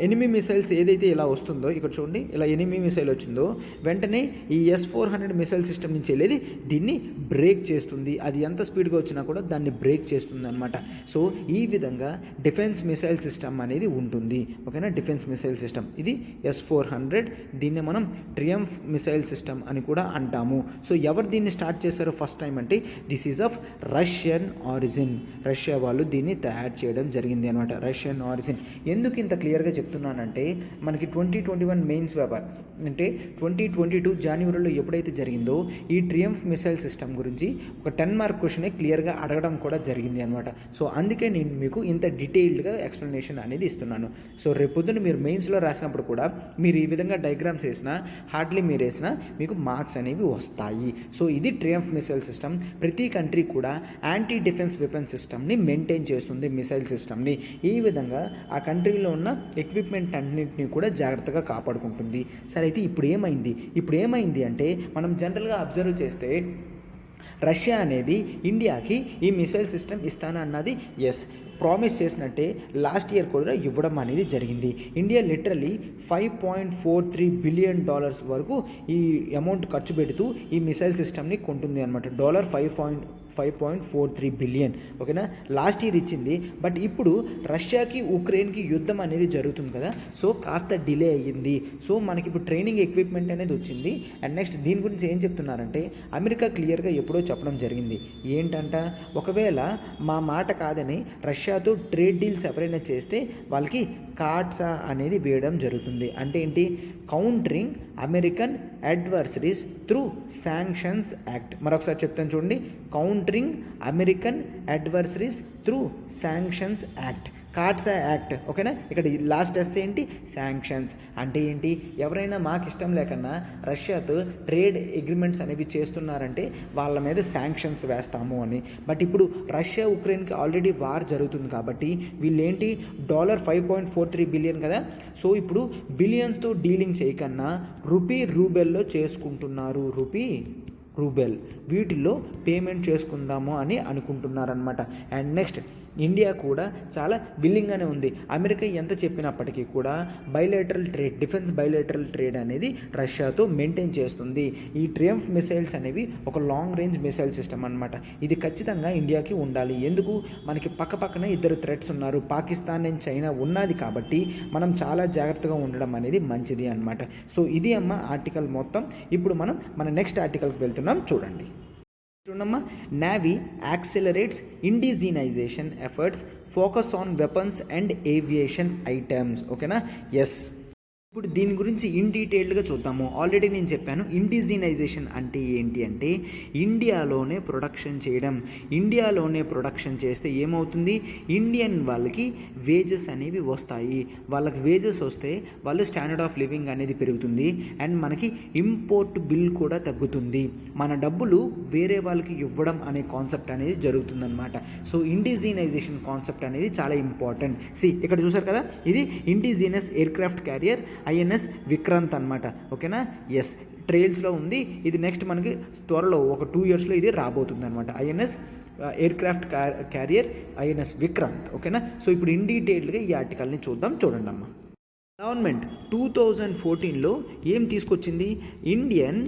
ఎనిమీ మిసైల్స్ ఏదైతే ఇలా వస్తుందో, ఇక్కడ చూడండి ఇలా ఎనిమీ మిసైల్ వచ్చిందో వెంటనే ఈ S-400 మిసైల్ సిస్టమ్ నుంచి వెళ్ళేది దీన్ని బ్రేక్ చేస్తుంది. అది ఎంత స్పీడ్గా వచ్చినా కూడా దాన్ని బ్రేక్ చేస్తుంది అనమాట. సో ఈ విధంగా డిఫెన్స్ మిసైల్ సిస్టమ్ అనేది ఉంటుంది. ఓకేనా, డిఫెన్స్ మిసైల్ సిస్టమ్ ఇది S-400. దీన్ని మనం ట్రియంఫ్ మిసైల్ సిస్టమ్ అని కూడా అంటాము. సో ఎవరు దీన్ని స్టార్ట్ చేశారో ఫస్ట్ టైం అంటే this is of Russian origin. Russia వాళ్ళు దీన్ని తయారు చేయడం జరిగింది అనమాట, రష్యన్ ఆరిజిన్. ఎందుకు ఇంత క్లియర్గా చెప్తున్నానంటే మనకి 2021 మెయిన్స్ పేపర్ అంటే 2022 జనవరిలో ఎప్పుడైతే జరిగిందో ఈ ట్రియంఫ్ మిసైల్ సిస్టమ్ గురించి ఒక 10 మార్క్ క్వశ్చనే క్లియర్గా అడగడం కూడా జరిగింది అనమాట. సో అందుకే నేను మీకు ఇంత డీటెయిల్డ్గా ఎక్స్ప్లెనేషన్ అనేది ఇస్తున్నాను. సో రేపొద్దున మీరు మెయిన్స్లో రాసినప్పుడు కూడా మీరు ఈ విధంగా డయాగ్రామ్స్ వేసినా హార్డ్లీ మీరు వేసినా మీకు మార్క్స్ అనేవి వస్తాయి. సో ఇది ట్రియంఫ్ మిసైల్ సిస్టమ్. ప్రతి కంట్రీ కూడా యాంటీ డిఫెన్స్ వెపన్ సిస్టమ్ని మెయింటైన్ చేస్తుంది, మిసైల్ సిస్టమ్ని. ఈ విధంగా ఆ కంట్రీలో ఉన్న ఎక్విప్మెంట్ అన్నింటినీ కూడా జాగ్రత్తగా కాపాడుకుంటుంది. సరే, అయితే ఇప్పుడు ఏమైంది అంటే మనం జనరల్గా అబ్జర్వ్ చేస్తే రష్యా అనేది ఇండియాకి ఈ మిసైల్ సిస్టమ్ ఇస్తానన్నది ఎస్ ప్రామిస్ చేసినట్టే లాస్ట్ ఇయర్ కూడా ఇవ్వడం అనేది జరిగింది. ఇండియా లిటరలీ $5.43 బిలియన్ వరకు ఈ అమౌంట్ ఖర్చు పెడుతూ ఈ మిసైల్ సిస్టమ్ని కొంటుంది అనమాట. $5.43 బిలియన్. ఓకేనా, లాస్ట్ ఇయర్ ఇచ్చింది. బట్ ఇప్పుడు రష్యాకి ఉక్రెయిన్కి యుద్ధం అనేది జరుగుతుంది కదా, సో కాస్త డిలే అయ్యింది. సో మనకి ఇప్పుడు ట్రైనింగ్ ఎక్విప్మెంట్ అనేది వచ్చింది. అండ్ నెక్స్ట్ దీని గురించి ఏం చెప్తున్నారంటే అమెరికా క్లియర్గా ఎప్పుడో చెప్పడం జరిగింది ఏంటంట, ఒకవేళ మా మాట కాదని రష్యాతో ట్రేడ్ డీల్స్ ఎవరైనా చేస్తే వాళ్ళకి కాట్సా అనేది వేయడం జరుగుతుంది. అంటే ఏంటి, countering American adversaries through sanctions act. మరొకసారి చెప్తాను చూడండి, countering American adversaries through sanctions act, CAATSA act. ఓకేనా, ఇక్కడ లాస్ట్ ఎస్ ఏంటి, శాంక్షన్స్. అంటే ఏంటి, ఎవరైనా మాకు ఇష్టం లేకన్నా రష్యాతో ట్రేడ్ అగ్రిమెంట్స్ అనేవి చేస్తున్నారంటే వాళ్ళ మీద శాంక్షన్స్ వేస్తాము అని. బట్ ఇప్పుడు రష్యా ఉక్రెయిన్కి ఆల్రెడీ వార్ జరుగుతుంది కాబట్టి వీళ్ళేంటి $5.43 బిలియన్ కదా, సో ఇప్పుడు బిలియన్స్తో డీలింగ్ చేయకన్నా రూబెల్లో చేసుకుంటున్నారు. రూబెల్ వీటిల్లో పేమెంట్ చేసుకుందాము అని అనుకుంటున్నారనమాట. అండ్ నెక్స్ట్ ఇండియా కూడా చాలా విల్లింగ్గానే ఉంది. అమెరికా ఎంత చెప్పినప్పటికీ కూడా డిఫెన్స్ బైలేటరల్ ట్రేడ్ అనేది రష్యాతో మెయింటైన్ చేస్తుంది. ఈ ట్రియంఫ్ మిసైల్స్ అనేవి ఒక లాంగ్ రేంజ్ మిసైల్ సిస్టమ్ అనమాట. ఇది ఖచ్చితంగా ఇండియాకి ఉండాలి. ఎందుకు, మనకి పక్కన ఇద్దరు థ్రెట్స్ ఉన్నారు, పాకిస్తాన్ అండ్ చైనా ఉన్నది కాబట్టి మనం చాలా జాగ్రత్తగా ఉండడం అనేది మంచిది అనమాట. సో ఇది అమ్మ ఆర్టికల్ మొత్తం. ఇప్పుడు మనం మన నెక్స్ట్ ఆర్టికల్కి వెళ్తున్నాం, చూడండి. చూడమ్మా, navy accelerates indigenisation efforts, focus on weapons and aviation items. ఓకేనా, ఎస్ ఇప్పుడు దీని గురించి ఇన్ డీటెయిల్డ్గా చూద్దాము. ఆల్రెడీ నేను చెప్పాను ఇండిజినైజేషన్ అంటే ఏంటి అంటే ఇండియాలోనే ప్రొడక్షన్ చేయడం. ఇండియాలోనే ప్రొడక్షన్ చేస్తే ఏమవుతుంది, ఇండియన్ వాళ్ళకి వేజెస్ అనేవి వస్తాయి. వాళ్ళకి వేజెస్ వస్తే వాళ్ళు స్టాండర్డ్ ఆఫ్ లివింగ్ అనేది పెరుగుతుంది అండ్ మనకి ఇంపోర్ట్ బిల్ కూడా తగ్గుతుంది. మన డబ్బులు వేరే వాళ్ళకి ఇవ్వడం అనే కాన్సెప్ట్ అనేది జరుగుతుందన్నమాట. సో ఇండిజినైజేషన్ కాన్సెప్ట్ అనేది చాలా ఇంపార్టెంట్. ఇక్కడ చూసారు కదా, ఇది indigenous aircraft carrier INS Vikrant అనమాట. ఓకేనా, ఎస్ ట్రయల్స్లో ఉంది. ఇది నెక్స్ట్ మనకి త్వరలో ఒక 2 yearsలో ఇది రాబోతుంది అనమాట. INS aircraft carrier INS Vikrant. ఓకేనా, సో ఇప్పుడు ఇన్ డీటెయిల్డ్గా ఈ ఆర్టికల్ని చూద్దాం. చూడండి అమ్మా. గవర్నమెంట్ 2014లో ఏం తీసుకొచ్చింది, ఇండియన్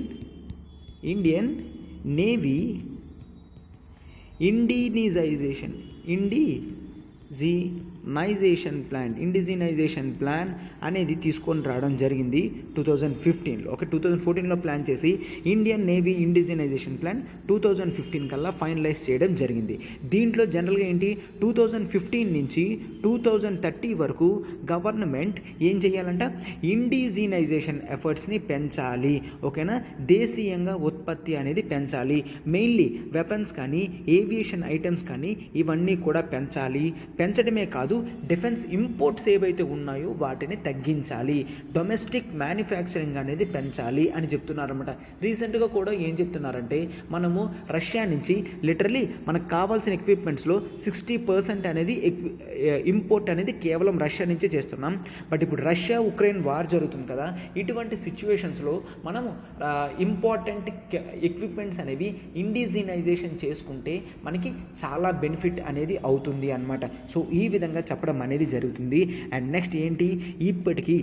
నేవీ ఇండిజినైజేషన్ ప్లాన్ అనేది తీసుకొని రావడం జరిగింది 2015లో. ఓకే, 2014లో ప్లాన్ చేసి ఇండియన్ నేవీ ఇండిజినైజేషన్ ప్లాన్ 2015 కల్లా ఫైనలైజ్ చేయడం జరిగింది. దీంట్లో జనరల్గా ఏంటి, 2015 నుంచి 2030 వరకు గవర్నమెంట్ ఏం చేయాలంట, ఇండిజినైజేషన్ ఎఫర్ట్స్ని పెంచాలి. ఓకేనా, దేశీయంగా ఉత్పత్తి అనేది పెంచాలి. మెయిన్లీ వెపన్స్ కానీ ఏవియేషన్ ఐటమ్స్ కానీ ఇవన్నీ కూడా పెంచాలి. పెంచడమే కాదు, డిఫెన్స్ ఇంపోర్ట్స్ ఏవైతే ఉన్నాయో వాటిని తగ్గించాలి. డొమెస్టిక్ మ్యానుఫ్యాక్చరింగ్ అనేది పెంచాలి అని చెప్తున్నారన్నమాట. రీసెంట్గా కూడా ఏం చెప్తున్నారంటే, మనము రష్యా నుంచి లిటరలీ మనకు కావాల్సిన ఎక్విప్మెంట్స్లో 60% అనేది ఇంపోర్ట్ అనేది కేవలం రష్యా నుంచే చేస్తున్నాం. బట్ ఇప్పుడు రష్యా ఉక్రెయిన్ వార్ జరుగుతుంది కదా, ఇటువంటి సిచ్యువేషన్స్లో మనము ఇంపార్టెంట్ ఎక్విప్మెంట్స్ అనేవి ఇండిజినైజేషన్ చేసుకుంటే మనకి చాలా బెనిఫిట్ అనేది అవుతుంది అన్నమాట. సో ఈ విధంగా చెప్పడం అనేది జరుగుతుంది. అండ్ నెక్స్ట్ ఏంటి, ఇప్పటికీ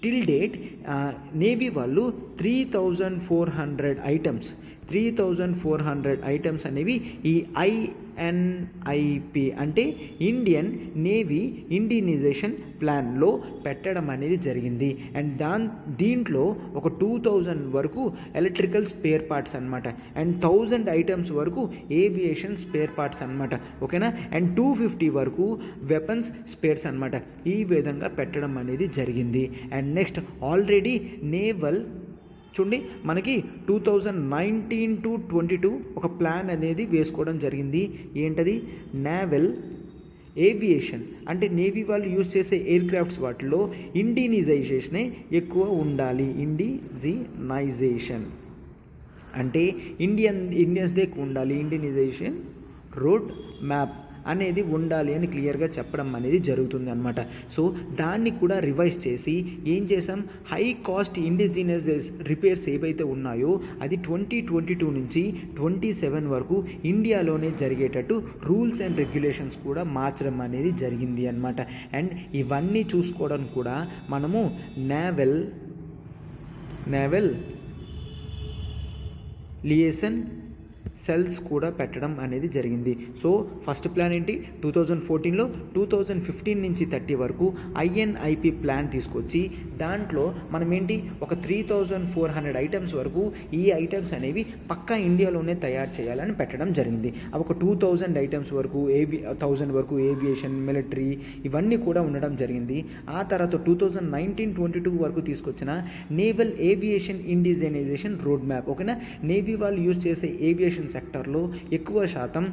టిల్ డేట్ నేవీ వాళ్ళు 3,400 ఐటమ్స్ అనేవి ఈ ఐఎన్ఐపి అంటే ఇండియన్ నేవీ ఇండిజినైజేషన్ ప్లాన్లో పెట్టడం అనేది జరిగింది. అండ్ దీంట్లో ఒక 2,000 వరకు ఎలక్ట్రికల్ స్పేర్ పార్ట్స్ అనమాట, అండ్ 1,000 ఐటమ్స్ వరకు ఏవియేషన్ స్పేర్ పార్ట్స్ అనమాట. ఓకేనా, అండ్ 250 వరకు వెపన్స్ స్పేర్స్ అనమాట. ఈ విధంగా పెట్టడం అనేది జరిగింది. అండ్ నెక్స్ట్ ఆల్రెడీ నేవల్ చూడండి, మనకి 2019 to 22 ఒక ప్లాన్ అనేది వేసుకోవడం జరిగింది. ఏంటది, నేవల్ ఏవియేషన్ అంటే నేవీ వాళ్ళు యూజ్ చేసే ఎయిర్ క్రాఫ్ట్స్ వాటిలో ఇండిజినైజేషనే ఎక్కువ ఉండాలి. ఇండిజినైజేషన్ అంటే ఇండియన్స్దే ఎక్కువ ఉండాలి. ఇండిజినైజేషన్ రోడ్ మ్యాప్ అనేది ఉండాలి అని క్లియర్గా చెప్పడం అనేది జరుగుతుంది అనమాట. సో దాన్ని కూడా రివైజ్ చేసి ఏం చేసాం, హై కాస్ట్ ఇండిజినస్ రిపేర్స్ ఏవైతే ఉన్నాయో అది 2022 నుంచి 27 వరకు ఇండియాలోనే జరిగేటట్టు రూల్స్ అండ్ రెగ్యులేషన్స్ కూడా మార్చడం అనేది జరిగింది అనమాట. అండ్ ఇవన్నీ చూసుకోవడం కూడా మనము నేవల్ లియేషన్ సెల్స్ కూడా పెట్టడం అనేది జరిగింది. సో ఫస్ట్ ప్లాన్ ఏంటి, 2014లో 2015 నుంచి 30 వరకు ఐఎన్ఐపి ప్లాన్ తీసుకొచ్చి దాంట్లో మనం ఏంటి ఒక 3,400 ఐటమ్స్ వరకు ఈ ఐటమ్స్ అనేవి పక్కా ఇండియాలోనే తయారు చేయాలని పెట్టడం జరిగింది. అవి ఒక 2,000 ఐటమ్స్ వరకు 1,000 వరకు ఏవియేషన్ మిలిటరీ ఇవన్నీ కూడా ఉండడం జరిగింది. ఆ తర్వాత 2019-22 వరకు తీసుకొచ్చిన naval aviation indigenisation road map. ఓకేనా, నేవీ వాళ్ళు యూజ్ చేసే ఏవియేషన్ సెక్టర్లో ఎక్కువ శాతం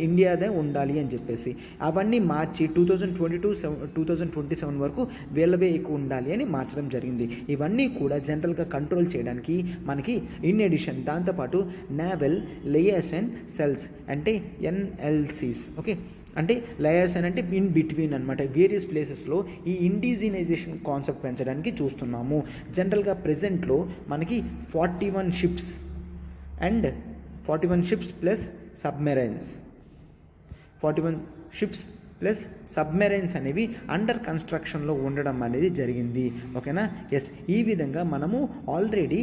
ఇండియాదే ఉండాలి అని చెప్పేసి అవన్నీ మార్చి 2022-2027 వరకు వీళ్ళవే ఎక్కువ ఉండాలి అని మార్చడం జరిగింది. ఇవన్నీ కూడా జనరల్గా కంట్రోల్ చేయడానికి మనకి ఇన్ ఎడిషన్ దాంతోపాటు నేవల్ లియేషన్ సెల్స్ అంటే ఎన్ఎల్సీస్. ఓకే, అంటే లయాసన్ అంటే ఇన్ బిట్వీన్ అనమాట. వేరియస్ ప్లేసెస్లో ఈ ఇండిజినైజేషన్ కాన్సెప్ట్ పెంచడానికి చూస్తున్నాము. జనరల్గా ప్రెజెంట్లో మనకి 41 ships and 41 ships plus submarines 41 ships plus submarines అనేవి అండర్ కన్స్ట్రక్షన్లో ఉండడం అనేది జరిగింది. ఓకేనా, ఎస్ ఈ విధంగా మనము ఆల్రెడీ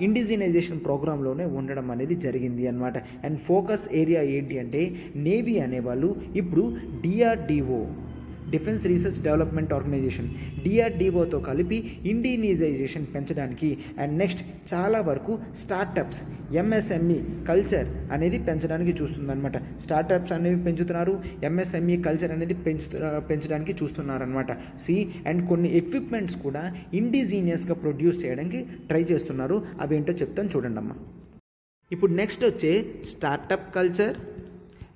ఇండిజినైజేషన్ ప్రోగ్రాంలోనే ఉండడం అనేది జరిగింది అనమాట. అండ్ ఫోకస్ ఏరియా ఏంటి అంటే నేవీ అనేవాళ్ళు ఇప్పుడు డిఫెన్స్ రీసెర్చ్ డెవలప్మెంట్ ఆర్గనైజేషన్ డిఆర్డిఓతో కలిపి ఇండియనైజేషన్ పెంచడానికి, అండ్ నెక్స్ట్ చాలా వరకు స్టార్టప్స్ ఎంఎస్ఎంఈ కల్చర్ అనేది పెంచడానికి చూస్తుందన్నమాట. స్టార్టప్స్ అనేవి పెంచుతున్నారు, ఎంఎస్ఎంఈ కల్చర్ అనేది పెంచడానికి చూస్తున్నారనమాట. అండ్ కొన్ని ఎక్విప్మెంట్స్ కూడా ఇండిజీనియస్గా ప్రొడ్యూస్ చేయడానికి ట్రై చేస్తున్నారు. అవేంటో చెప్తాను చూడండి అమ్మా. ఇప్పుడు నెక్స్ట్ వచ్చే స్టార్టప్ కల్చర్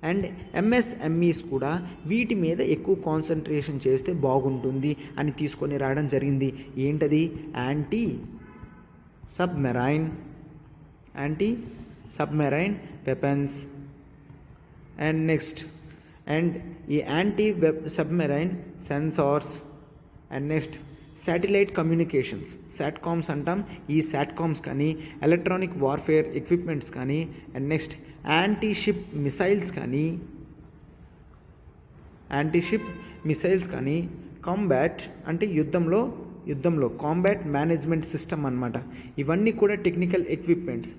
అండ్ ఎంఎస్ఎంఈస్ కూడా వీటి మీద ఎక్కువ కాన్సన్ట్రేషన్ చేస్తే బాగుంటుంది అని తీసుకొని రావడం జరిగింది. ఏంటది? Anti submarine weapons, and next and ఈ anti submarine sensors, and next satellite communications, satcoms అంటాం. ఈ శాట్కామ్స్ కానీ, ఎలక్ట్రానిక్ వార్ఫేర్ ఎక్విప్మెంట్స్ కానీ, and next anti ship missiles కానీ, కాంబాట్ అంటే యుద్ధంలో కాంబాట్ మేనేజ్మెంట్ సిస్టమ్ అన్నమాట. ఇవన్నీ కూడా technical equipments.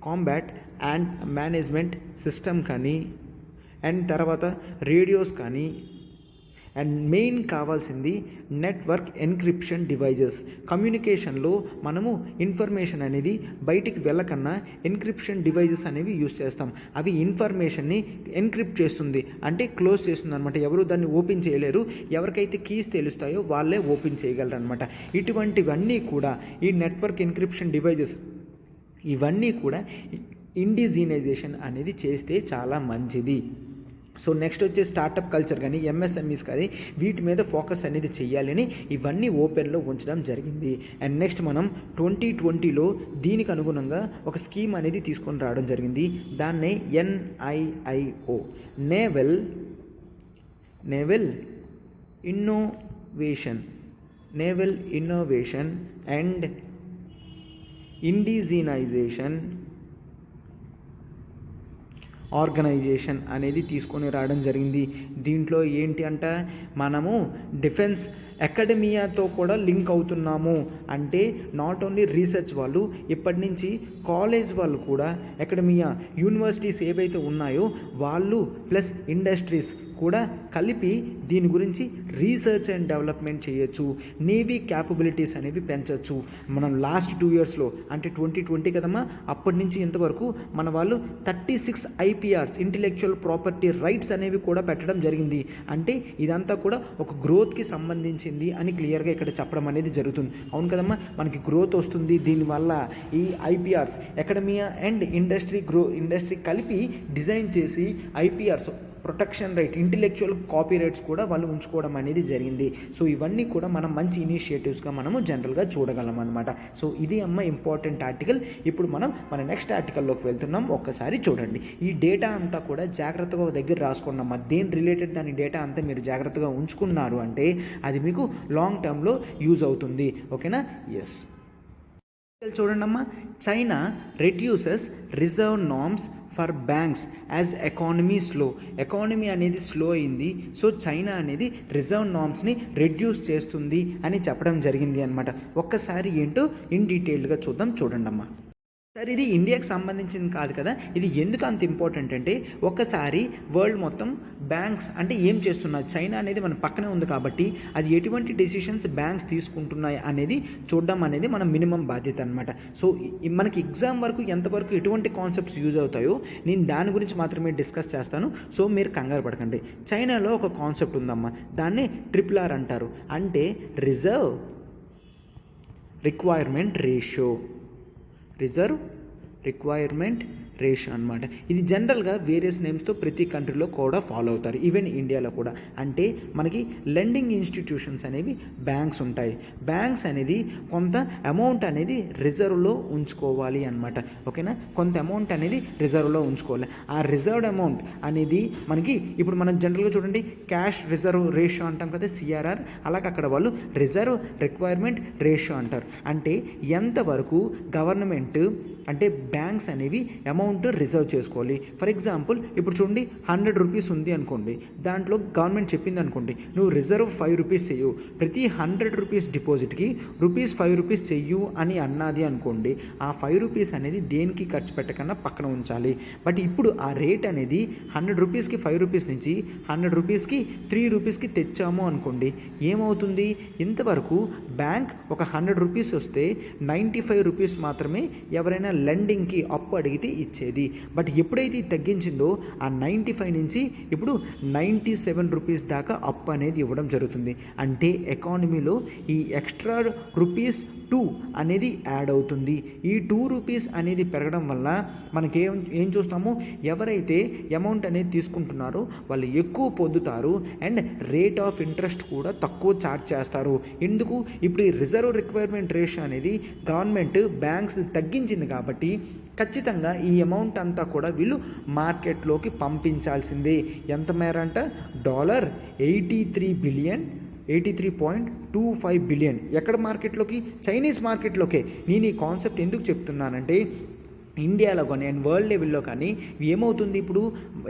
Combat and management system కానీ, అండ్ తర్వాత రేడియోస్ కానీ, అండ్ మెయిన్ కావాల్సింది నెట్వర్క్ ఎన్క్రిప్షన్ డివైజెస్. కమ్యూనికేషన్లో మనము ఇన్ఫర్మేషన్ అనేది బయటికి వెళ్ళకన్నా ఎన్క్రిప్షన్ డివైజెస్ అనేవి యూజ్ చేస్తాం. అవి ఇన్ఫర్మేషన్ని ఎన్క్రిప్ట్ చేస్తుంది, అంటే క్లోజ్ చేస్తుంది అనమాట. ఎవరు దాన్ని ఓపెన్ చేయలేరు. ఎవరికైతే కీస్ తెలుస్తాయో వాళ్ళే ఓపెన్ చేయగలరు అనమాట. ఇటువంటివన్నీ కూడా ఈ నెట్వర్క్ ఎన్క్రిప్షన్ డివైజెస్ ఇవన్నీ కూడా ఇండిజీనైజేషన్ అనేది చేస్తే చాలా మంచిది. సో నెక్స్ట్ వచ్చే స్టార్టప్ కల్చర్ కానీ, ఎంఎస్ఎంఈస్ కానీ వీటి మీద ఫోకస్ అనేది చెయ్యాలని ఇవన్నీ ఓపెన్లో ఉంచడం జరిగింది. అండ్ నెక్స్ట్ మనం 2020లో దీనికి అనుగుణంగా ఒక స్కీమ్ అనేది తీసుకొని రావడం జరిగింది. దాన్నే NIIO naval innovation and indigenisation organisation అనేది తీసుకొని రావడం జరిగింది. దీంట్లో ఏంటి అంటే మనము డిఫెన్స్ అకాడమియాతో కూడా లింక్ అవుతున్నాము. అంటే నాట్ ఓన్లీ రీసెర్చ్ వాళ్ళు, ఇప్పటి నుంచి కాలేజ్ వాళ్ళు కూడా అకాడమియా యూనివర్సిటీస్ ఏవైతే ఉన్నాయో వాళ్ళు ప్లస్ ఇండస్ట్రీస్ కూడా కలిపి దీని గురించి రీసెర్చ్ అండ్ డెవలప్మెంట్ చేయొచ్చు. నేవీ క్యాపబిలిటీస్ అనేవి పెంచవచ్చు. మనం లాస్ట్ 2 ఇయర్స్లో అంటే 2020 కదమ్మా, అప్పటి నుంచి ఇంతవరకు మన వాళ్ళు 36 IPRs ఇంటెలెక్చువల్ ప్రాపర్టీ రైట్స్ అనేవి కూడా పెట్టడం జరిగింది. అంటే ఇదంతా కూడా ఒక గ్రోత్కి సంబంధించింది అని క్లియర్గా ఇక్కడ చెప్పడం అనేది జరుగుతుంది. అవును కదమ్మా, మనకి గ్రోత్ వస్తుంది దీనివల్ల. ఈ IPRs అకాడమియా అండ్ ఇండస్ట్రీ కలిపి డిజైన్ చేసి IPRs protection right, intellectual copy rights కూడా వాళ్ళు ఉంచుకోవడం అనేది జరిగింది. సో ఇవన్నీ కూడా మనం మంచి ఇనిషియేటివ్స్గా మనము జనరల్గా చూడగలం అనమాట. సో ఇది అమ్మ ఇంపార్టెంట్ ఆర్టికల్. ఇప్పుడు మనం మన నెక్స్ట్ ఆర్టికల్లోకి వెళ్తున్నాం. ఒక్కసారి చూడండి. ఈ డేటా అంతా కూడా జాగ్రత్తగా దగ్గర రాసుకున్నాం. దేని రిలేటెడ్ దాని డేటా అంతా మీరు జాగ్రత్తగా ఉంచుకున్నారు అంటే అది మీకు లాంగ్ టర్మ్లో యూజ్ అవుతుంది. ఓకేనా? ఎస్. చూడండి అమ్మా, China reduces reserve norms for banks as economy అనేది స్లో అయింది. సో చైనా అనేది రిజర్వ్ నార్మ్స్ని రెడ్యూస్ చేస్తుంది అని చెప్పడం జరిగింది అనమాట. ఒక్కసారి ఏంటో ఇన్ డీటెయిల్గా చూడండి అమ్మా. సార్ ఇది ఇండియాకి సంబంధించింది కాదు కదా, ఇది ఎందుకు అంత ఇంపార్టెంట్ అంటే ఒక్కసారి వరల్డ్ మొత్తం బ్యాంక్స్ అంటే ఏం చేస్తున్నారు, చైనా అనేది మన పక్కనే ఉంది కాబట్టి అది ఎటువంటి డెసిషన్స్ బ్యాంక్స్ తీసుకుంటున్నాయి అనేది చూడడం అనేది మన మినిమం బాధ్యత అనమాట. సో మనకి ఎగ్జామ్ వరకు ఎంతవరకు ఎటువంటి కాన్సెప్ట్స్ యూజ్ అవుతాయో నేను దాని గురించి మాత్రమే డిస్కస్ చేస్తాను. సో మీరు కంగారు పడకండి. చైనాలో ఒక కాన్సెప్ట్ ఉందమ్మా, దాన్ని RRR అంటారు. అంటే రిజర్వ్ రిక్వైర్మెంట్ రేషియో అనమాట. ఇది జనరల్గా వేరియస్ నేమ్స్తో ప్రతి కంట్రీలో కూడా ఫాలో అవుతారు, ఈవెన్ ఇండియాలో కూడా. అంటే మనకి లెండింగ్ ఇన్స్టిట్యూషన్స్ అనేవి బ్యాంక్స్ ఉంటాయి. బ్యాంక్స్ అనేది కొంత అమౌంట్ అనేది రిజర్వ్లో ఉంచుకోవాలి అనమాట. ఓకేనా? కొంత అమౌంట్ అనేది రిజర్వ్లో ఉంచుకోవాలి. ఆ రిజర్వ్డ్ అమౌంట్ అనేది మనకి ఇప్పుడు మనం జనరల్గా చూడండి క్యాష్ రిజర్వ్ రేషియో అంటాం కదా, CRR. అలాగే అక్కడ వాళ్ళు రిజర్వ్ రిక్వైర్మెంట్ రేషియో అంటారు. అంటే ఎంతవరకు గవర్నమెంట్ అంటే బ్యాంక్స్ అనేవి అమౌంట్ అమౌంట్ రిజర్వ్ చేసుకోవాలి. ఫర్ ఎగ్జాంపుల్ ఇప్పుడు చూడండి 100 రూపీస్ ఉంది అనుకోండి, దాంట్లో గవర్నమెంట్ చెప్పింది అనుకోండి నువ్వు రిజర్వ్ 5 రూపీస్ చెయ్యు, ప్రతి 100 రూపీస్ డిపాజిట్కి ₹5 చెయ్యు అని అన్నది అనుకోండి, ఆ 5 రూపీస్ అనేది దేనికి ఖర్చు పెట్టకన్నా పక్కన ఉంచాలి. బట్ ఇప్పుడు ఆ రేట్ అనేది 100 రూపీస్కి 5 రూపీస్ నుంచి 100 రూపీస్కి 3 రూపీస్కి తెచ్చాము అనుకోండి, ఏమవుతుంది? ఇంతవరకు బ్యాంక్ ఒక 100 రూపీస్ వస్తే 95 రూపీస్ మాత్రమే ఎవరైనా లెండింగ్కి అప్పు అడిగితే ఇచ్చేది. బట్ ఎప్పుడైతే తగ్గించిందో ఆ 95 నుంచి ఇప్పుడు 97 రూపీస్ దాకా అప్పు అనేది ఇవ్వడం జరుగుతుంది. అంటే ఎకానమీలో ఈ ఎక్స్ట్రా ₹2 అనేది యాడ్ అవుతుంది. ఈ 2 రూపీస్ అనేది పెరగడం వల్ల మనకి ఏం చూస్తాము, ఎవరైతే అమౌంట్ అనేది తీసుకుంటున్నారో వాళ్ళు ఎక్కువ పొందుతారు అండ్ రేట్ ఆఫ్ ఇంట్రెస్ట్ కూడా తక్కువ ఛార్జ్ చేస్తారు. ఎందుకు? ఇప్పుడు ఈ రిజర్వ్ రిక్వైర్మెంట్ రేషియో అనేది గవర్నమెంట్ బ్యాంక్స్ తగ్గించింది కాబట్టి ఖచ్చితంగా ఈ అమౌంట్ అంతా కూడా వీళ్ళు మార్కెట్లోకి పంపించాల్సిందే. ఎంత మేర అంట? $83.25 బిలియన్. ఎక్కడ మార్కెట్లోకి? చైనీస్ మార్కెట్లోకే. నేను ఈ కాన్సెప్ట్ ఎందుకు చెప్తున్నానంటే ఇండియాలో కానీ అండ్ వరల్డ్ లెవెల్లో కానీ ఏమవుతుంది, ఇప్పుడు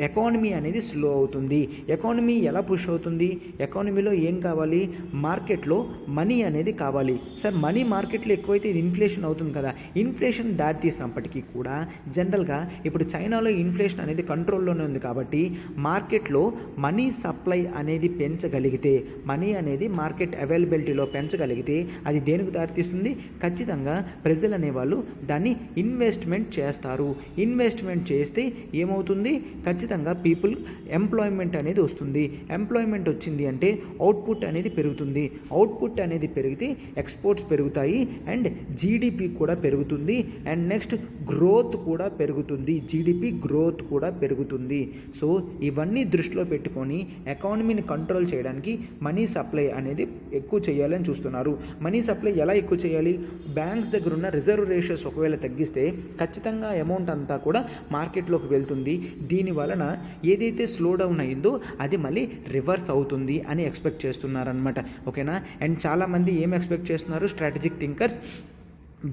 ఎకానమీ అనేది స్లో అవుతుంది. ఎకానమీ ఎలా పుష్ అవుతుంది? ఎకానమీలో ఏం కావాలి? మార్కెట్లో మనీ అనేది కావాలి. సార్ మనీ మార్కెట్లో ఎక్కువైతే ఇది ఇన్ఫ్లేషన్ అవుతుంది కదా. ఇన్ఫ్లేషన్ దారి తీసినప్పటికీ కూడా జనరల్గా ఇప్పుడు చైనాలో ఇన్ఫ్లేషన్ అనేది కంట్రోల్లోనే ఉంది కాబట్టి మార్కెట్లో మనీ సప్లై అనేది పెంచగలిగితే, మనీ అనేది మార్కెట్ అవైలబిలిటీలో పెంచగలిగితే అది దేనికి దారితీస్తుంది? ఖచ్చితంగా ప్రజలు అనేవాళ్ళు దాన్ని ఇన్వెస్ట్మెంట్ చేస్తారు. ఇన్వెస్ట్మెంట్ చేస్తే ఏమవుతుంది? ఖచ్చితంగా పీపుల్ ఎంప్లాయ్మెంట్ అనేది వస్తుంది. ఎంప్లాయ్మెంట్ వచ్చింది అంటే అవుట్పుట్ అనేది పెరుగుతుంది. అవుట్పుట్ అనేది పెరిగితే ఎక్స్పోర్ట్స్ పెరుగుతాయి అండ్ జీడిపి కూడా పెరుగుతుంది అండ్ నెక్స్ట్ గ్రోత్ కూడా పెరుగుతుంది. జీడిపి గ్రోత్ కూడా పెరుగుతుంది. సో ఇవన్నీ దృష్టిలో పెట్టుకొని ఎకానమీని కంట్రోల్ చేయడానికి మనీ సప్లై అనేది ఎక్కువ చేయాలని చూస్తున్నారు. మనీ సప్లై ఎలా ఎక్కువ చేయాలి? బ్యాంక్స్ దగ్గర ఉన్న రిజర్వ్ రేషియోస్ ఒకవేళ తగ్గిస్తే ఖచ్చితంగా అమౌంట్ అంతా కూడా మార్కెట్లోకి వెళ్తుంది. దీని వలన ఏదైతే స్లో డౌన్ అయిందో అది మళ్ళీ రివర్స్ అవుతుంది అని ఎక్స్పెక్ట్ చేస్తున్నారనమాట. ఓకేనా? అండ్ చాలామంది ఏం ఎక్స్పెక్ట్ చేస్తున్నారు? స్ట్రాటజిక్ థింకర్స్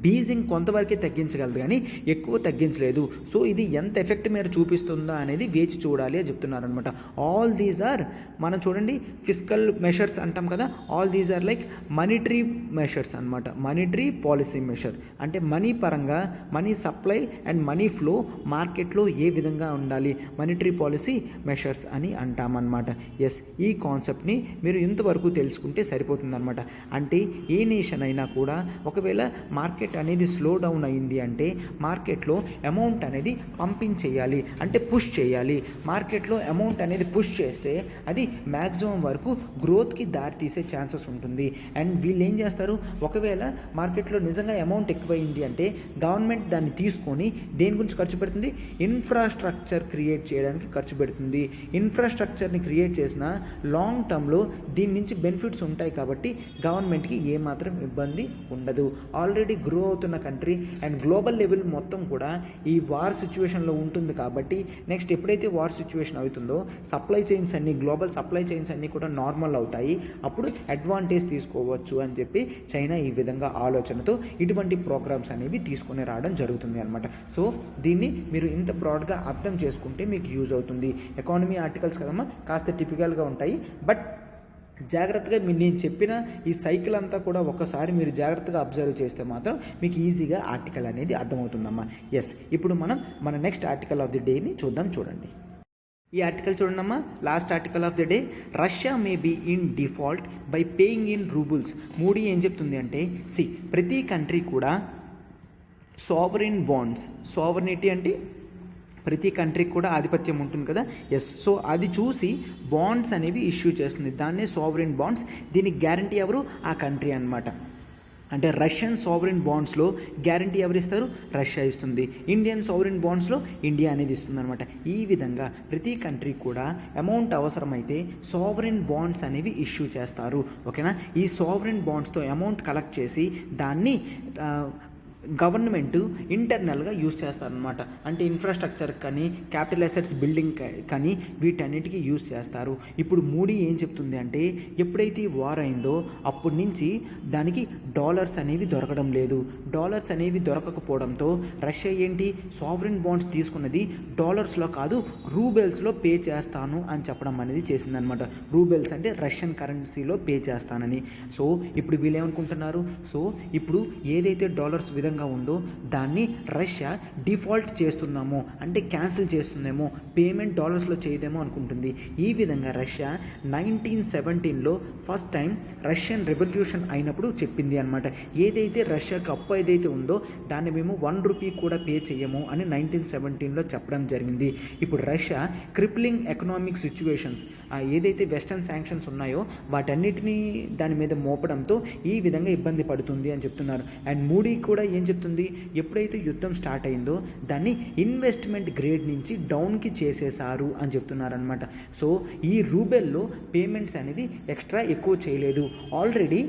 బీజింగ్ కొంతవరకే తగ్గించగలదు కానీ ఎక్కువ తగ్గించలేదు. సో ఇది ఎంత ఎఫెక్ట్ మీరు చూపిస్తుందా అనేది వేచి చూడాలి అని చెప్తున్నారనమాట. ఆల్ దీస్ ఆర్ మనం చూడండి ఫిస్కల్ మెషర్స్ అంటాం కదా, all these are like monetary measures అనమాట. మానిటరీ పాలసీ మెషర్ అంటే మనీ పరంగా money supply and money flow మార్కెట్లో ఏ విధంగా ఉండాలి, మానిటరీ పాలసీ మెషర్స్ అని అంటామన్నమాట. ఎస్, ఈ కాన్సెప్ట్ని మీరు ఇంతవరకు తెలుసుకుంటే సరిపోతుందన్నమాట. అంటే ఏ నేషన్ అయినా కూడా ఒకవేళ మార్కెట్ అనేది స్లో డౌన్ అయింది అంటే మార్కెట్లో అమౌంట్ అనేది పంపించేయాలి, అంటే పుష్ చేయాలి. మార్కెట్లో అమౌంట్ అనేది పుష్ చేస్తే అది మ్యాక్సిమం వరకు గ్రోత్కి దారి తీసే ఛాన్సెస్ ఉంటుంది. అండ్ వీళ్ళు ఏం చేస్తారు, ఒకవేళ మార్కెట్లో నిజంగా అమౌంట్ ఎక్కువైంది అంటే గవర్నమెంట్ దాన్ని తీసుకొని దేని గురించి ఖర్చు పెడుతుంది? ఇన్ఫ్రాస్ట్రక్చర్ క్రియేట్ చేయడానికి ఖర్చు పెడుతుంది. ఇన్ఫ్రాస్ట్రక్చర్ని క్రియేట్ చేసిన లాంగ్ టర్మ్లో దీని నుంచి బెనిఫిట్స్ ఉంటాయి కాబట్టి గవర్నమెంట్కి ఏమాత్రం ఇబ్బంది ఉండదు. ఆల్రెడీ గ్రో అవుతున్న కంట్రీ అండ్ గ్లోబల్ లెవెల్ మొత్తం కూడా ఈ వార్ సిచ్యువేషన్లో ఉంటుంది కాబట్టి నెక్స్ట్ ఎప్పుడైతే వార్ సిచ్యువేషన్ అవుతుందో సప్లై చైన్స్ అన్నీ, గ్లోబల్ సప్లై చైన్స్ అన్నీ కూడా నార్మల్ అవుతాయి. అప్పుడు అడ్వాంటేజ్ తీసుకోవచ్చు అని చెప్పి చైనా ఈ విధంగా ఆలోచనతో ఇటువంటి ప్రోగ్రామ్స్ అనేవి తీసుకొని రావడం జరుగుతుంది అనమాట. సో దీన్ని మీరు ఇంత బ్రాడ్గా అర్థం చేసుకుంటే మీకు యూజ్ అవుతుంది. ఎకానమీ ఆర్టికల్స్ కదమ్మా కాస్త టిపికల్గా ఉంటాయి, బట్ జాగ్రత్తగా నేను చెప్పిన ఈ సైకిల్ అంతా కూడా ఒకసారి మీరు జాగ్రత్తగా అబ్జర్వ్ చేస్తే మాత్రం మీకు ఈజీగా ఆర్టికల్ అనేది అర్థమవుతుందమ్మా. ఎస్, ఇప్పుడు మనం మన నెక్స్ట్ ఆర్టికల్ ఆఫ్ ది డేని చూద్దాం. చూడండి ఈ ఆర్టికల్ చూడండమ్మా. Last article of the day, Russia may be in default by paying in roubles. Modi ఏం చెప్తుంది అంటే ప్రతి కంట్రీ కూడా సావరిన్ బాండ్స్, సావరినిటీ అంటే ప్రతి కంట్రీకి కూడా ఆధిపత్యం ఉంటుంది కదా. ఎస్, సో అది చూసి బాండ్స్ అనేవి ఇష్యూ చేస్తుంది, దాన్నే సావరిన్ బాండ్స్. దీనికి గ్యారంటీ ఎవరు? ఆ కంట్రీ అనమాట. అంటే రష్యన్ సావరిన్ బాండ్స్లో గ్యారంటీ ఎవరు ఇస్తారు? రష్యా ఇస్తుంది. ఇండియన్ సావరిన్ బాండ్స్లో ఇండియా అనేది ఇస్తుంది అనమాట. ఈ విధంగా ప్రతి కంట్రీ కూడా అమౌంట్ అవసరమైతే సావరిన్ బాండ్స్ అనేవి ఇష్యూ చేస్తారు. ఓకేనా? ఈ సావరిన్ బాండ్స్తో అమౌంట్ కలెక్ట్ చేసి దాన్ని గవర్నమెంట్ ఇంటర్నల్గా యూజ్ చేస్తారనమాట. అంటే ఇన్ఫ్రాస్ట్రక్చర్ కానీ క్యాపిటల్ అసెట్స్ బిల్డింగ్ కానీ వీటన్నిటికీ యూజ్ చేస్తారు. ఇప్పుడు మూడీ ఏం చెప్తుంది అంటే ఎప్పుడైతే వార్ అయిందో అప్పటి నుంచి దానికి డాలర్స్ అనేవి దొరకడం లేదు. డాలర్స్ అనేవి దొరకకపోవడంతో రష్యా ఏంటి సావరిన్ బాండ్స్ తీసుకున్నది డాలర్స్లో కాదు రూబెల్స్లో పే చేస్తాను అని చెప్పడం అనేది చేసిందనమాట. రూబెల్స్ అంటే రష్యన్ కరెన్సీలో పే చేస్తానని. సో ఇప్పుడు వీళ్ళు ఏమనుకుంటున్నారు, సో ఇప్పుడు ఏదైతే డాలర్స్ విధంగా ఉందో దాన్ని రష్యా డిఫాల్ట్ చేస్తున్నామో అంటే క్యాన్సిల్ చేస్తుందేమో, పేమెంట్ డాలర్స్లో చేయదేమో అనుకుంటుంది. ఈ విధంగా రష్యా 1917లో ఫస్ట్ టైం రష్యన్ రెవల్యూషన్ అయినప్పుడు చెప్పింది అనమాట. ఏదైతే రష్యాకి అప్పు ఏదైతే ఉందో దాన్ని మేము ₹1 కూడా పే చేయము అని 1917లో చెప్పడం జరిగింది. ఇప్పుడు రష్యా క్రిప్లింగ్ ఎకనామిక్ సిచ్యువేషన్స్ ఏదైతే వెస్టర్న్ శాంక్షన్స్ ఉన్నాయో వాటన్నిటినీ దాని మీద మోపడంతో ఈ విధంగా ఇబ్బంది పడుతుంది అని చెప్తున్నారు. అండ్ మూడీ కూడా ఏం చెప్తుంది, ఎప్పుడైతే యుద్ధం స్టార్ట్ అయిందో దాన్ని ఇన్వెస్ట్మెంట్ గ్రేడ్ నుంచి డౌన్కి చేసేసారు అని చెప్తున్నారనమాట. సో ఈ రూబెల్లో పేమెంట్స్ అనేది ఎక్స్ట్రా ఎక్కువ చేయలేదు. ఆల్రెడీ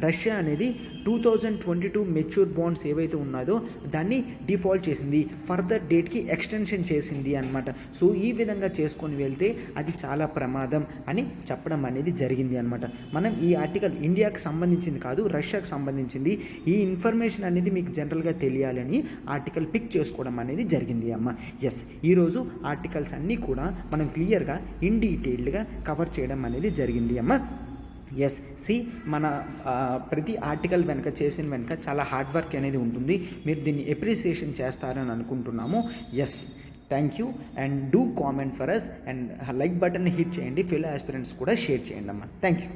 రష్యా అనేది 2022 మెచ్యూర్ బాండ్స్ ఏవైతే ఉన్నాయో దాన్ని డిఫాల్ట్ చేసింది, ఫర్దర్ డేట్కి ఎక్స్టెన్షన్ చేసింది అనమాట. సో ఈ విధంగా చేసుకొని వెళ్తే అది చాలా ప్రమాదం అని చెప్పడం అనేది జరిగింది అనమాట. మనం ఈ ఆర్టికల్ ఇండియాకి సంబంధించింది కాదు, రష్యాకి సంబంధించింది. ఈ ఇన్ఫర్మేషన్ అనేది మీకు జనరల్గా తెలియాలని ఆర్టికల్ పిక్ చేసుకోవడం అనేది జరిగింది అమ్మ. ఎస్, ఈరోజు ఆర్టికల్స్ అన్నీ కూడా మనం క్లియర్గా ఇన్ డీటెయిల్డ్గా కవర్ చేయడం అనేది జరిగింది అమ్మ. ఎస్, మన ప్రతి ఆర్టికల్ వెనుక చేసిన వెనుక చాలా హార్డ్ వర్క్ అనేది ఉంటుంది. మీరు దీన్ని ఎప్రిసియేషన్ చేస్తారని అనుకుంటున్నాము. Yes, thank you and do comment for us and like button hit చేయండి. ఫెలో ఆస్పిరెంట్స్ కూడా షేర్ చేయండి అమ్మా. Thank you.